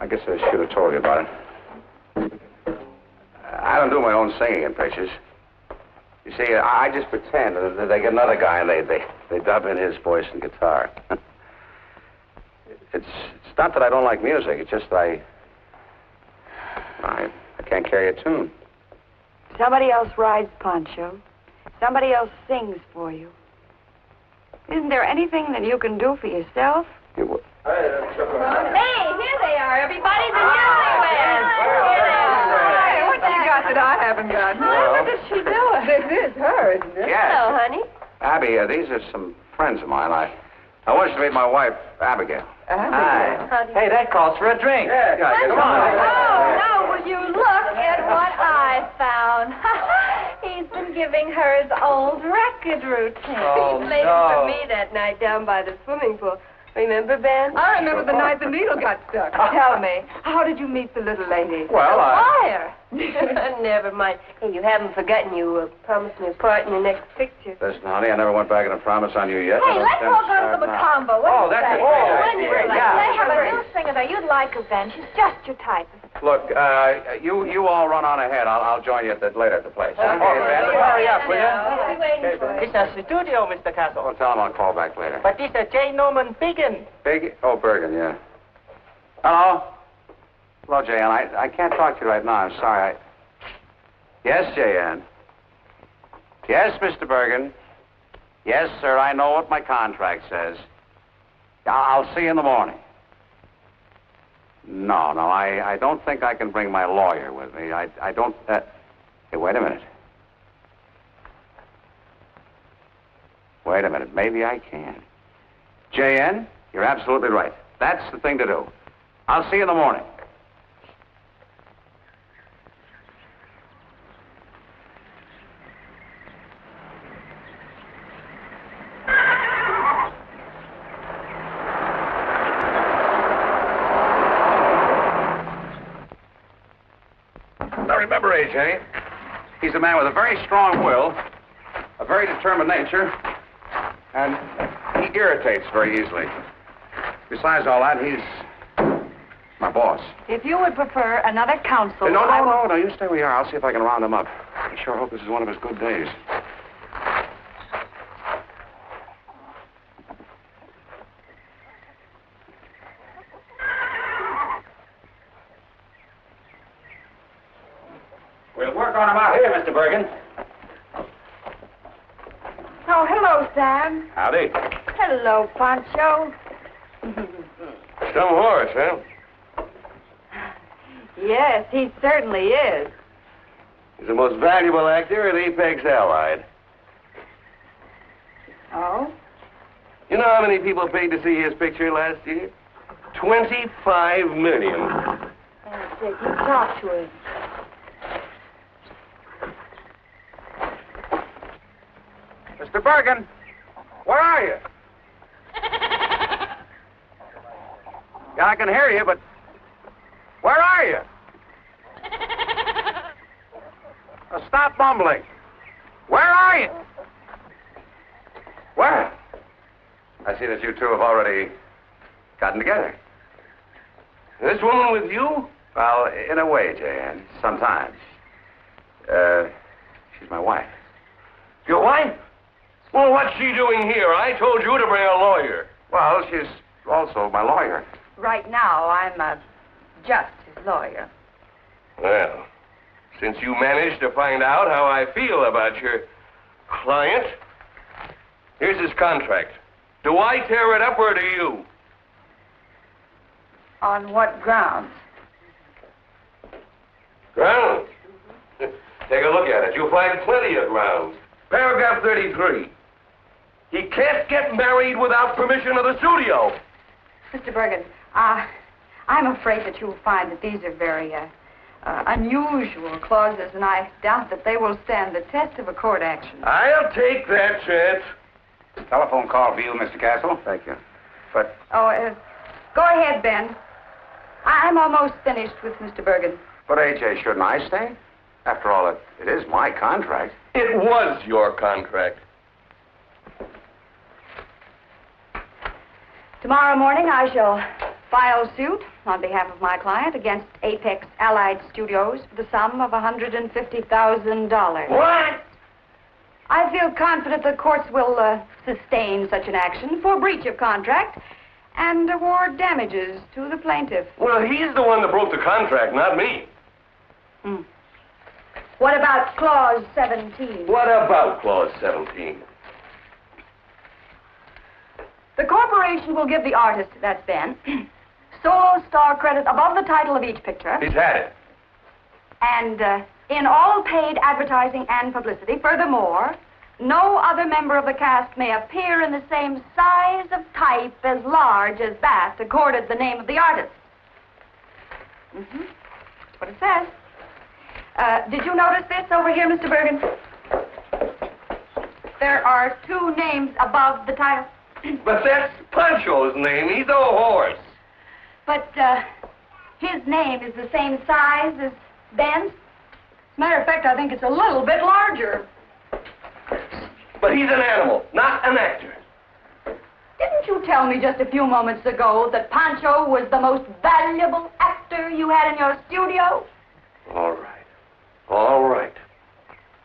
I guess I should have told you about it. I don't do my own singing in pictures. You see, I just pretend that they get another guy and they dub in his voice and guitar. It's not that I don't like music. It's just that I can't carry a tune. Somebody else rides Poncho. Somebody else sings for you. Isn't there anything that you can do for yourself? Hey, here they are, everybody, the newlyweds. Hey, what you got that I haven't got? What is she doing? This is her, isn't it? Yes. Hello, honey. Abby, these are some friends of mine. I want you to meet my wife, Abigail. Hi. Hey, that calls for a drink. Yeah, come Oh, on. now will you look at what I found? He's been giving her his old record routine. Oh, he played no. it for me that night down by the swimming pool. Remember, Ben? I remember the night the needle got stuck. Tell me, how did you meet the little lady? Well, Wire. Never mind. Hey, you haven't forgotten you promised me a part in your next picture. Listen, honey, I never went back and a promise on you yet. Hey, let's all go to the Macombo. What Oh, is that's that? a great Wouldn't idea. you like Yeah. They have a new singer there. You'd like her, Ben. She's just your type. Look, you all run on ahead. I'll join you later at the place. Okay, hurry up, will you? We'll be waiting for It's a studio, Mr. Castle. Well, tell him I'll call back later. But this is J. Norman Biggin. Bergen, yeah. Hello? Hello, J.N. I can't talk to you right now. I'm sorry. Yes, J.N. Yes, Mr. Bergen. Yes, sir, I know what my contract says. I'll see you in the morning. No, I don't think I can bring my lawyer with me. I don't... Hey, wait a minute. Wait a minute. Maybe I can. J.N., you're absolutely right. That's the thing to do. I'll see you in the morning. Now remember, A.J., he's a man with a very strong will, a very determined nature, and he irritates very easily. Besides all that, he's my boss. If you would prefer another counsel... No, you stay where you are. I'll see if I can round him up. I sure hope this is one of his good days. We'll work on him out here, Mr. Bergen. Oh, hello, Sam. Howdy. Hello, Pancho. Some horse, huh? Yes, he certainly is. He's the most valuable actor at Apex Allied. Oh? You know how many people paid to see his picture last year? 25 million. That's it. You talk to him. Mr. Bergen, where are you? Yeah, I can hear you, but where are you? Stop mumbling. Where are you? Where? I see that you two have already gotten together. This woman with you? Well, in a way, Jan, sometimes. She's my wife. Your wife? Well, what's she doing here? I told you to bring a lawyer. Well, she's also my lawyer. Right now, I'm just his lawyer. Well, since you managed to find out how I feel about your client, here's his contract. Do I tear it up or do you? On what grounds? Grounds? Take a look at it. You'll find plenty of grounds. Paragraph 33. He can't get married without permission of the studio. Mr. Bergen, I'm afraid that you'll find that these are very unusual clauses, and I doubt that they will stand the test of a court action. I'll take that chance. Telephone call for you, Mr. Castle. Thank you. But... Oh, go ahead, Ben. I'm almost finished with Mr. Bergen. But, A.J., shouldn't I stay? After all, it is my contract. It was your contract. Tomorrow morning, I shall file suit on behalf of my client against Apex Allied Studios for the sum of $150,000. What? I feel confident the courts will sustain such an action for breach of contract and award damages to the plaintiff. Well, he's the one that broke the contract, not me. What about Clause 17? What about Clause 17? The corporation will give the artist, that's Ben, solo star credit above the title of each picture. He's had it. And in all paid advertising and publicity. Furthermore, no other member of the cast may appear in the same size of type as large as that accorded the name of the artist. That's what it says. Did you notice this over here, Mr. Bergen? There are two names above the title. But that's Pancho's name. He's a horse. But his name is the same size as Ben's. As a matter of fact, I think it's a little bit larger. But he's an animal, not an actor. Didn't you tell me just a few moments ago that Pancho was the most valuable actor you had in your studio? All right. All right.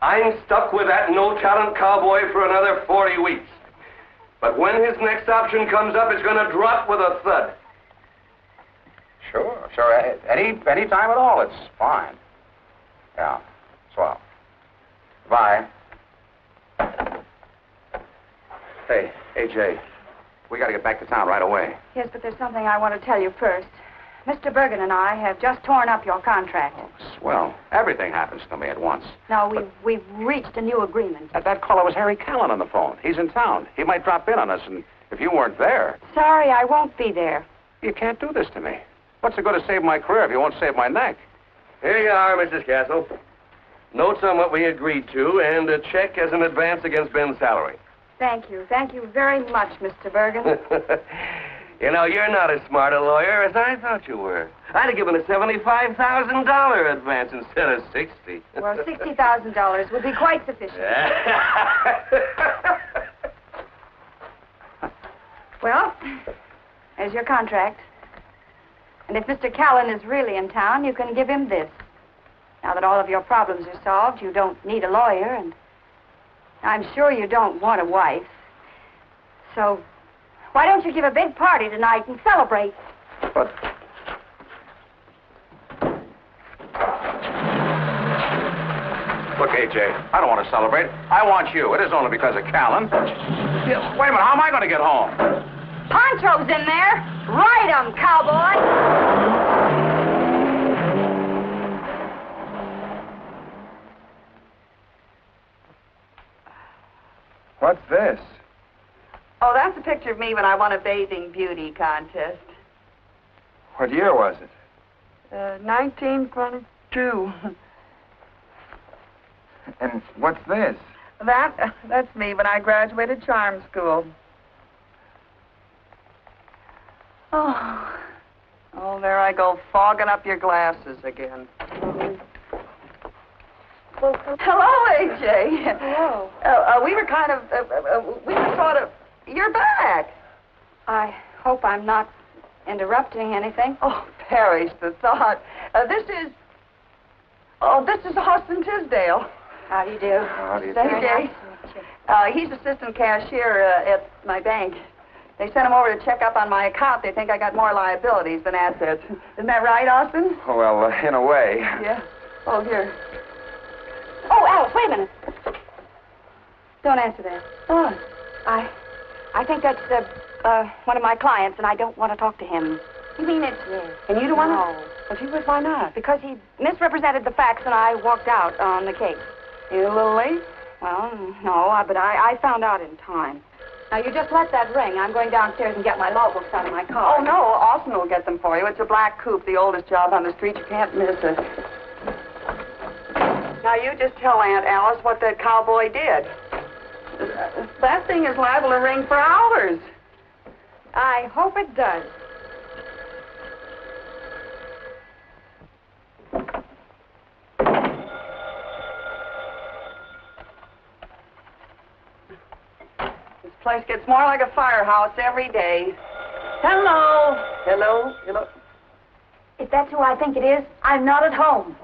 I'm stuck with that no-talent cowboy for another 40 weeks. But when his next option comes up, it's going to drop with a thud. Sure. Any time at all, it's fine. Yeah, swell. Bye. Hey, AJ, we got to get back to town right away. Yes, but there's something I want to tell you first. Mr. Bergen and I have just torn up your contract. Oh, swell. Everything happens to me at once. No, we've reached a new agreement. That caller was Harry Callan on the phone. He's in town. He might drop in on us, and if you weren't there... Sorry, I won't be there. You can't do this to me. What's it going to save my career if you won't save my neck? Here you are, Mrs. Castle. Notes on what we agreed to, and a check as an advance against Ben's salary. Thank you. Thank you very much, Mr. Bergen. You know, you're not as smart a lawyer as I thought you were. I'd have given a $75,000 advance instead of $60,000. Well, $60,000 would be quite sufficient. Well, there's your contract. And if Mr. Callan is really in town, you can give him this. Now that all of your problems are solved, you don't need a lawyer, and I'm sure you don't want a wife. So... why don't you give a big party tonight and celebrate? But... Look, AJ, I don't want to celebrate. I want you. It is only because of Callan. Yeah, wait a minute, how am I going to get home? Pancho's in there. Ride him, cowboy. What's this? Oh, that's a picture of me when I won a bathing beauty contest. What year was it? 1922. And what's this? That's me when I graduated charm school. Oh, there I go, fogging up your glasses again. Well, hello, AJ. Hello. We were kind of, we were sort of, you're back. I hope I'm not interrupting anything. Oh, perish the thought. This is Austin Tisdale. How do you do? How do you do? AJ. He's assistant cashier at my bank. They sent him over to check up on my account. They think I got more liabilities than assets. Isn't that right, Austin? Well, in a way. Yeah. Oh, here. Oh, Alice, wait a minute. Don't answer that. Oh. I think that's one of my clients, and I don't want to talk to him. You mean it's... And you don't want to? No. Well, gee whiz, why not? Because he misrepresented the facts, and I walked out on the case. You a little late? Well, no, but I found out in time. Now, you just let that ring. I'm going downstairs and get my law books out of my car. Oh, no, Austin will get them for you. It's a black coupe, the oldest job on the street. You can't miss it. Now, you just tell Aunt Alice what that cowboy did. That thing is liable to ring for hours. I hope it does. This place gets more like a firehouse every day. Hello. Hello. Hello. If that's who I think it is, I'm not at home.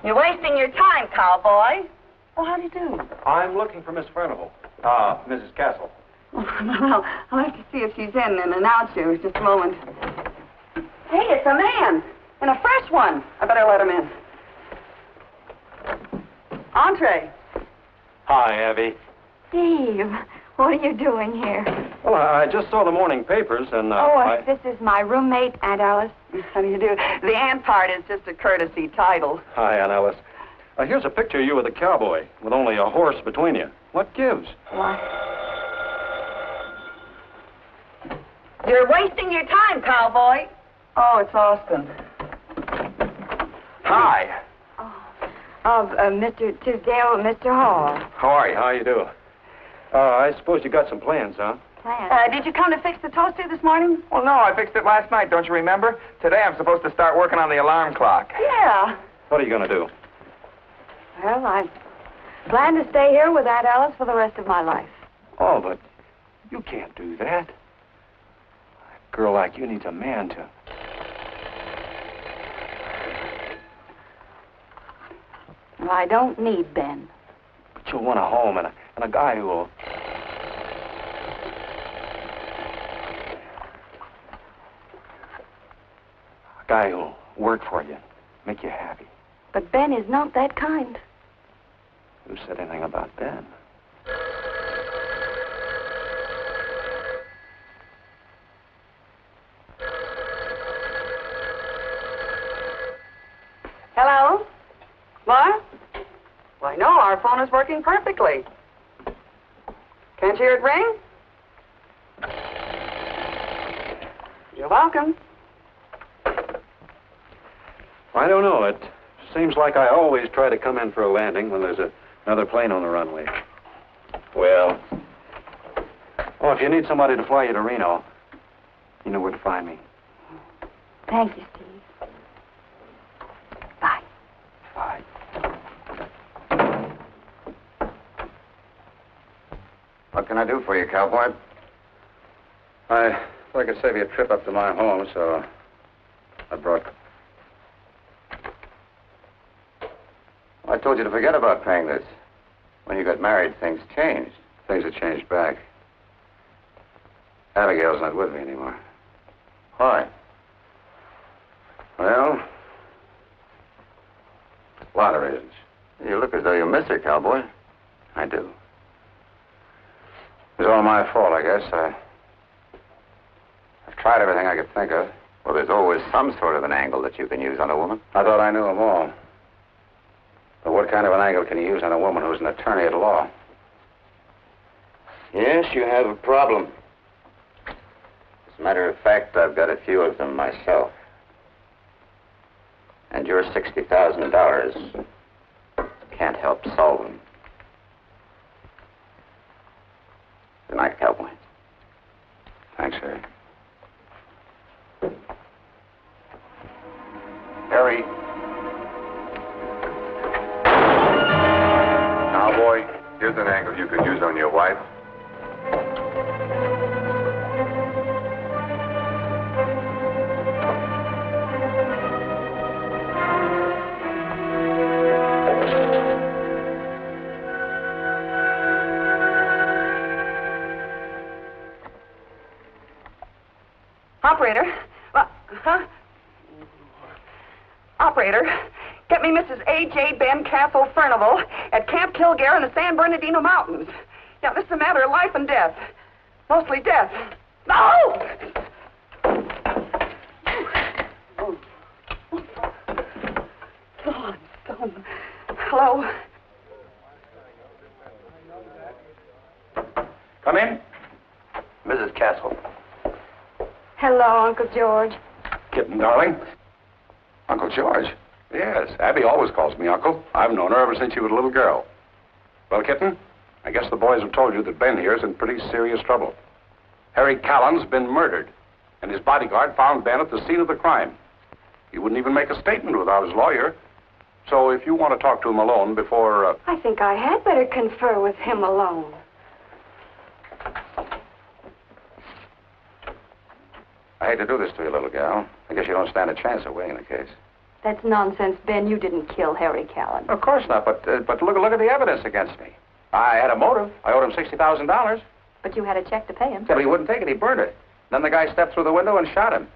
You're wasting your time, cowboy. Oh, how do you do? I'm looking for Miss Furnival. Mrs. Castle. Well, I'll have to see if she's in and announce you. Just a moment. Hey, it's a man. And a fresh one. I better let him in. Entree. Hi, Abby. Steve, what are you doing here? Well, I just saw the morning papers, and This is my roommate, Aunt Alice. How do you do? The aunt part is just a courtesy title. Hi, Aunt Alice. Here's a picture of you with a cowboy, with only a horse between you. What gives? What? You're wasting your time, cowboy. Oh, it's Austin. Hi. Mr. Tisdale, Mr. Hall. How are you? How you do? I suppose you got some plans, huh? Plans? Did you come to fix the toaster this morning? Well, no, I fixed it last night, don't you remember? Today I'm supposed to start working on the alarm clock. Yeah. What are you going to do? Well, I plan to stay here with Aunt Alice for the rest of my life. Oh, but you can't do that. A girl like you needs a man to... Well, I don't need Ben. But you'll want a home and a guy who will... A guy who'll work for you, make you happy. But Ben is not that kind. Who said anything about Ben? Hello? What? Why, no, our phone is working perfectly. Can't you hear it ring? You're welcome. I don't know. It seems like I always try to come in for a landing when there's another plane on the runway. Well, if you need somebody to fly you to Reno, you know where to find me. Thank you, Steve. Bye. Bye. What can I do for you, cowboy? I thought I could save you a trip up to my home, so I brought... I told you to forget about paying this. When you got married, things changed. Things have changed back. Abigail's not with me anymore. Why? Well, a lot of reasons. You look as though you miss her, cowboy. I do. It was all my fault, I guess. I've tried everything I could think of. Well, there's always some sort of an angle that you can use on a woman. I thought I knew them all. But what kind of an angle can you use on a woman who's an attorney at law? Yes, you have a problem. As a matter of fact, I've got a few of them myself. And your $60,000 can't help solve them. Good night, cowboy. Thanks, Harry. Harry. Cowboy, here's an angle you could use on your wife. Operator. Huh? Operator, get me Mrs. A.J. Ben Castle Furnival at Camp Kilgare in the San Bernardino Mountains. Yeah, this is a matter of life and death. Mostly death. No! Dawn. Hello? Come in. Mrs. Castle. Hello, Uncle George. Kitten, darling. Uncle George? Yes, Abby always calls me Uncle. I've known her ever since she was a little girl. Well, Kitten, I guess the boys have told you that Ben here is in pretty serious trouble. Harry Callan's been murdered, and his bodyguard found Ben at the scene of the crime. He wouldn't even make a statement without his lawyer. So if you want to talk to him alone before... I think I had better confer with him alone. I hate to do this to you, little gal. I guess you don't stand a chance of winning the case. That's nonsense, Ben. You didn't kill Harry Callan. Of course not, but look at the evidence against me. I had a motive. I owed him $60,000. But you had a check to pay him. But he wouldn't take it. He burned it. Then the guy stepped through the window and shot him.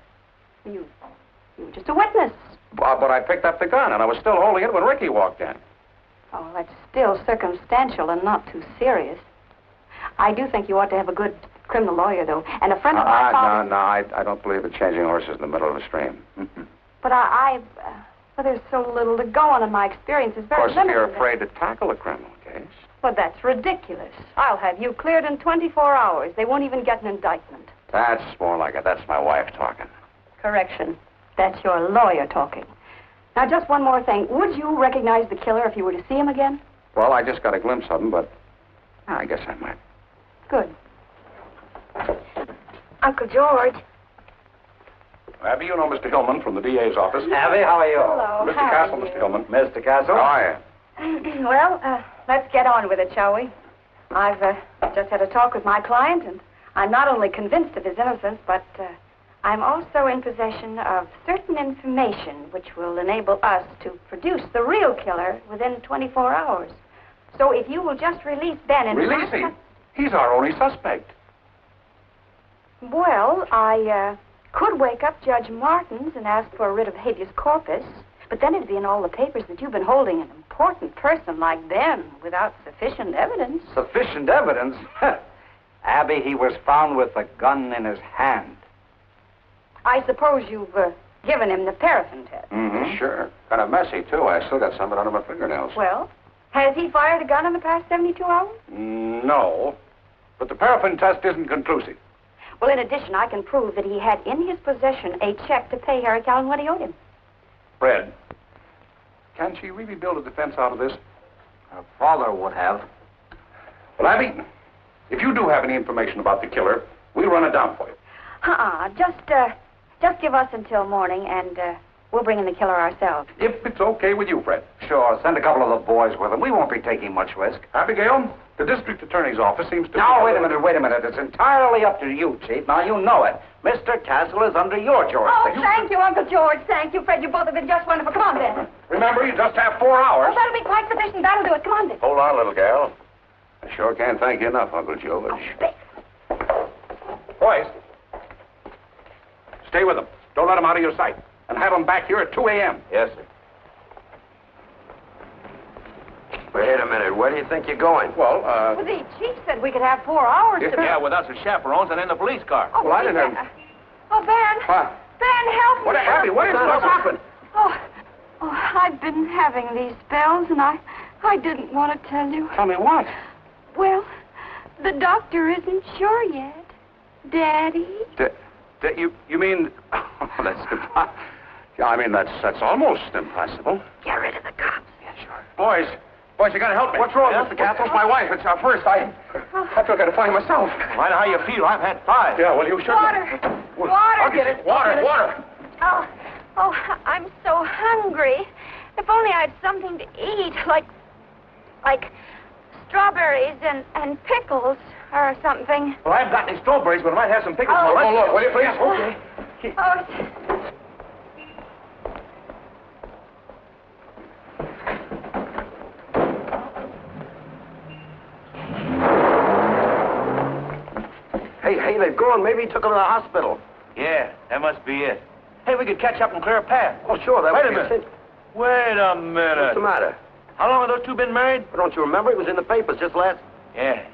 You were just a witness. But I picked up the gun, and I was still holding it when Ricky walked in. Oh, that's still circumstantial and not too serious. I do think you ought to have a good criminal lawyer, though. And a friend of my father... No, I don't believe in changing horses in the middle of a stream. But well, there's so little to go on, and my experience is very limited. Of course, if you're afraid to tackle a criminal case... Well, that's ridiculous. I'll have you cleared in 24 hours. They won't even get an indictment. That's more like it. That's my wife talking. Correction. That's your lawyer talking. Now, just one more thing. Would you recognize the killer if you were to see him again? Well, I just got a glimpse of him, but I guess I might. Good. Uncle George. Abby, you know Mr. Hillman from the DA's office. Abby, how are you? Hello. Mr. Castle, Mr. Hillman. Mr. Castle? How are you? Well, let's get on with it, shall we? I've just had a talk with my client, and I'm not only convinced of his innocence, but I'm also in possession of certain information which will enable us to produce the real killer within 24 hours. So if you will just release Ben and... Release him? He's our only suspect. Well, I could wake up Judge Martins and ask for a writ of habeas corpus, but then it'd be in all the papers that you've been holding an important person like Ben without sufficient evidence. Sufficient evidence? Abby, he was found with a gun in his hand. I suppose you've given him the paraffin test. Mm-hmm. Sure. Kind of messy, too. I still got some of it under my fingernails. Well, has he fired a gun in the past 72 hours? No. But the paraffin test isn't conclusive. Well, in addition, I can prove that he had in his possession a check to pay Harry Callan what he owed him. Fred, can she really build a defense out of this? Her father would have. Well, Abby, if you do have any information about the killer, we'll run it down for you. Just give us until morning, and we'll bring in the killer ourselves. If it's okay with you, Fred. Sure, send a couple of the boys with him. We won't be taking much risk. Abigail, the district attorney's office seems to... Now, wait a minute. It's entirely up to you, Chief. Now, you know it. Mr. Castle is under your jurisdiction. Oh, thank you, Uncle George. Thank you, Fred. You both have been just wonderful. Come on, Ben. Remember, you just have 4 hours. Oh, that'll be quite sufficient. That'll do it. Come on, Ben. Hold on, little gal. I sure can't thank you enough, Uncle George. Oh, Boys, stay with them. Don't let them out of your sight. And have them back here at 2 a.m. Yes, sir. Wait a minute. Where do you think you're going? Well, Well, the chief said we could have 4 hours to... Yeah, with us as chaperones and in the police car. Oh, well, I didn't have... Oh, Ben. What? Ben, help me. What, Abby? What happened? Oh, I've been having these spells, and I didn't want to tell you. Tell me what? Well, the doctor isn't sure yet. Daddy? You mean... Oh, that's impossible. Yeah, I mean, that's almost impossible. Get rid of the cops. Yeah, sure. Boys, you gotta help me. What's wrong, Mr. Castle? It's my wife. It's our first. I feel gotta find myself. I know how you feel. I've had 5. Yeah, well, you should. Water. I'll get it. Water. Oh, I'm so hungry. If only I had something to eat, like strawberries and pickles or something. Well, I haven't got any strawberries, but I might have some pickles. Oh, Oh, look, will you please? Okay. Oh, Hey, they've gone. Maybe he took him to the hospital. Yeah, that must be it. Hey, we could catch up and clear a path. Oh, sure. That Wait would a be minute. Wait a minute. What's the matter? How long have those two been married? Don't you remember? It was in the papers just last... Yeah.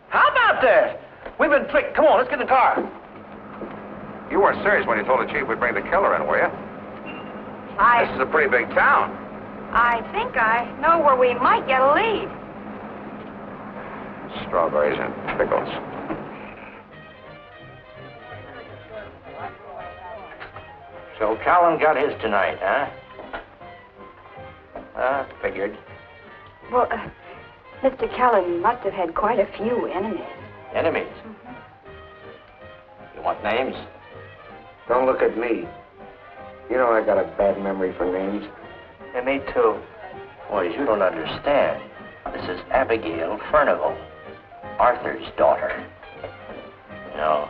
How about that? We've been tricked. Come on, let's get in the car. You weren't serious when you told the chief we'd bring the killer in, were you? This is a pretty big town. I think I know where we might get a lead. Strawberries and pickles. So Callan got his tonight, huh? Figured. Well, Mr. Callan must have had quite a few enemies. Enemies? You want names? Don't look at me. You know I got a bad memory for names. Yeah, me too. Boys, you don't understand. This is Abigail Furnival, Arthur's daughter. You know,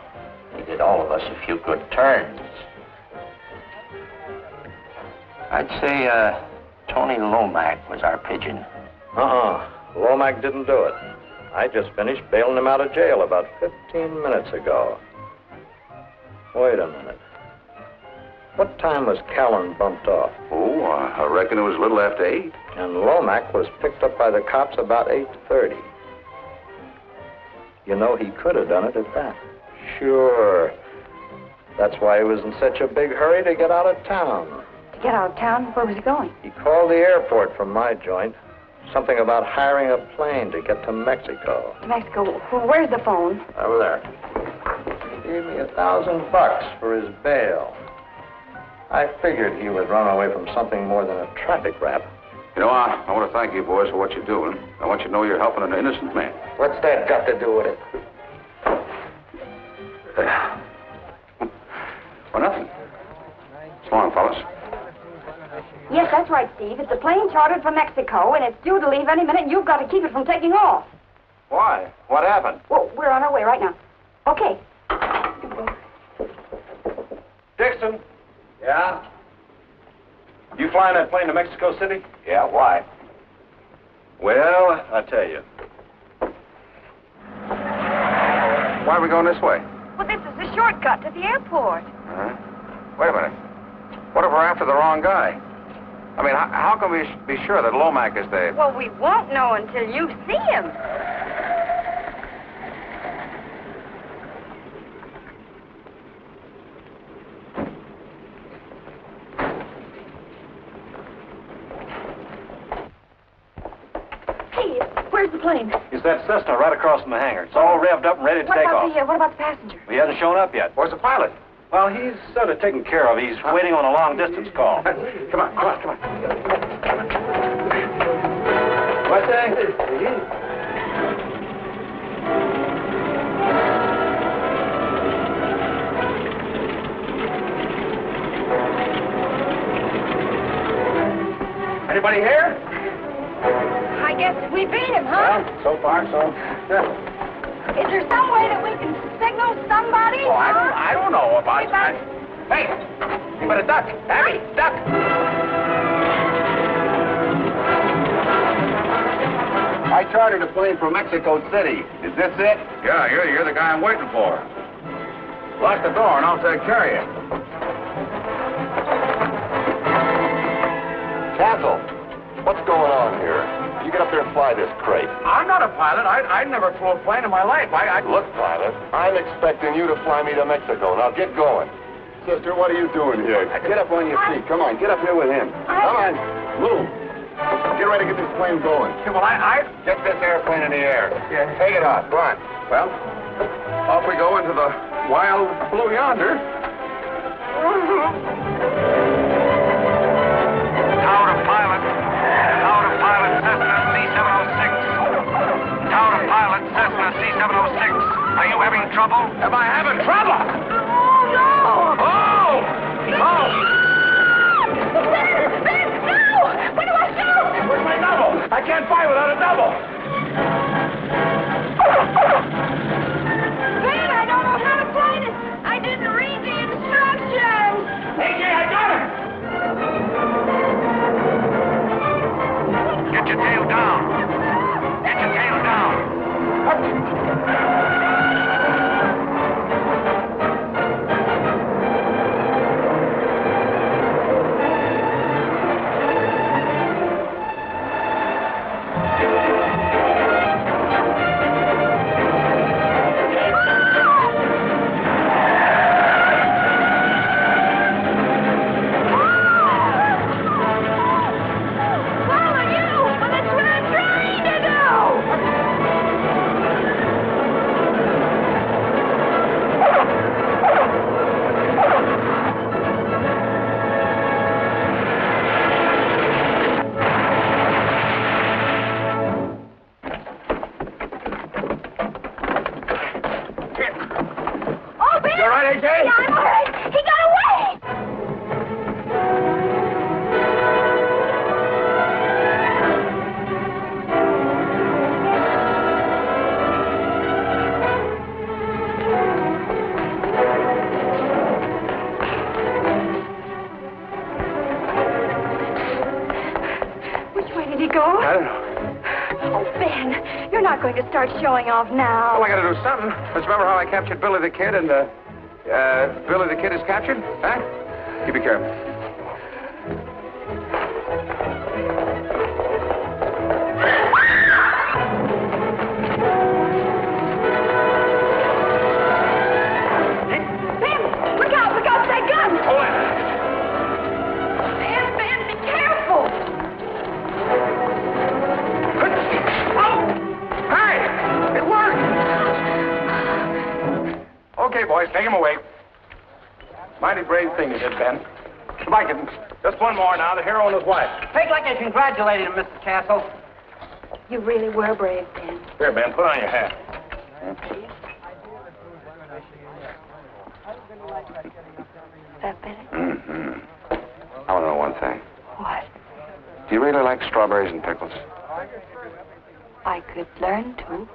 he did all of us a few good turns. I'd say, Tony Lomack was our pigeon. Lomack didn't do it. I just finished bailing him out of jail about 15 minutes ago. Wait a minute. What time was Callan bumped off? Oh, I reckon it was a little after 8. And Lomack was picked up by the cops about 8:30. You know, he could have done it at that. Sure. That's why he was in such a big hurry to get out of town. To get out of town? Where was he going? He called the airport from my joint. Something about hiring a plane to get to Mexico. To Mexico. Where's the phone? Over there. He gave me $1,000 for his bail. I figured he would run away from something more than a traffic rap. You know, I want to thank you boys for what you're doing. I want you to know you're helping an innocent man. What's that got to do with it? Well, nothing. So long, fellas. Yes, that's right, Steve. It's a plane chartered from Mexico, and it's due to leave any minute, and you've got to keep it from taking off. Why? What happened? Well, we're on our way right now. Okay. Dixon, Yeah? you flying that plane to Mexico City? Yeah, why? Well, I tell you. Why are we going this way? Well, this is a shortcut to the airport. Huh? Wait a minute. What if we're after the wrong guy? I mean, how can we be sure that Lomac is the... Well, we won't know until you see him. Hey, where's the plane? It's that Cessna right across from the hangar. It's all revved up and ready to take off. What about the passenger? He hasn't shown up yet. Where's the pilot? Well, he's sort of taken care of. He's waiting on a long-distance call. Come on. What's that? Anybody here? I guess we beat him, huh? Well, so far, so... Is there some way that we can signal somebody? Oh, I don't know about that. Hey, you better duck. Abby, duck. I chartered a plane from Mexico City. Is this it? Yeah, you're the guy I'm waiting for. Lock the door and I'll take care of you. Castle, what's going on here? You get up there and fly this crate. I'm not a pilot. I never flew a plane in my life. Look, pilot, I'm expecting you to fly me to Mexico. Now get going. Sister, what are you doing here? Get up on your feet. Come on, get up here with him. Come on, move. Get ready to get this plane going. Yeah, well, I Get this airplane in the air. Yeah. Take it off. Go on. Well, off we go into the wild blue yonder. Tower to pilot. Tower to pilot, Cessna C-706. Tower to pilot, Cessna C-706. Are you having trouble? Am I having trouble? Oh, no! Oh! Oh! Ben, no! What do I do? Where's my double? I can't fly without a double. Ben, I don't know how to fly this. I didn't read the instructions. Hey, Jay, I got it. Get your tail down. Get your tail down. Oh, Ben! You all right, AJ? Yeah, I'm all right. He got away! Which way did he go? I don't know. Oh, Ben, you're not going to start showing off now. Well, I got to do something. Let's remember how I captured Billy the Kid and, Billy the Kid is captured? Huh? You be careful. Ben, look out for that gun! Hold it. Ben, be careful! Oh! Hey! It worked! Okay, boys, take him away. Mighty brave thing you did, Ben. If I can... Just one more now, the hero and his wife. Take like I congratulated him, Mrs. Castle. You really were brave, Ben. Here, Ben, put on your hat. Is that better? Mm-hmm. I want to know one thing. What? Do you really like strawberries and pickles? I could learn to.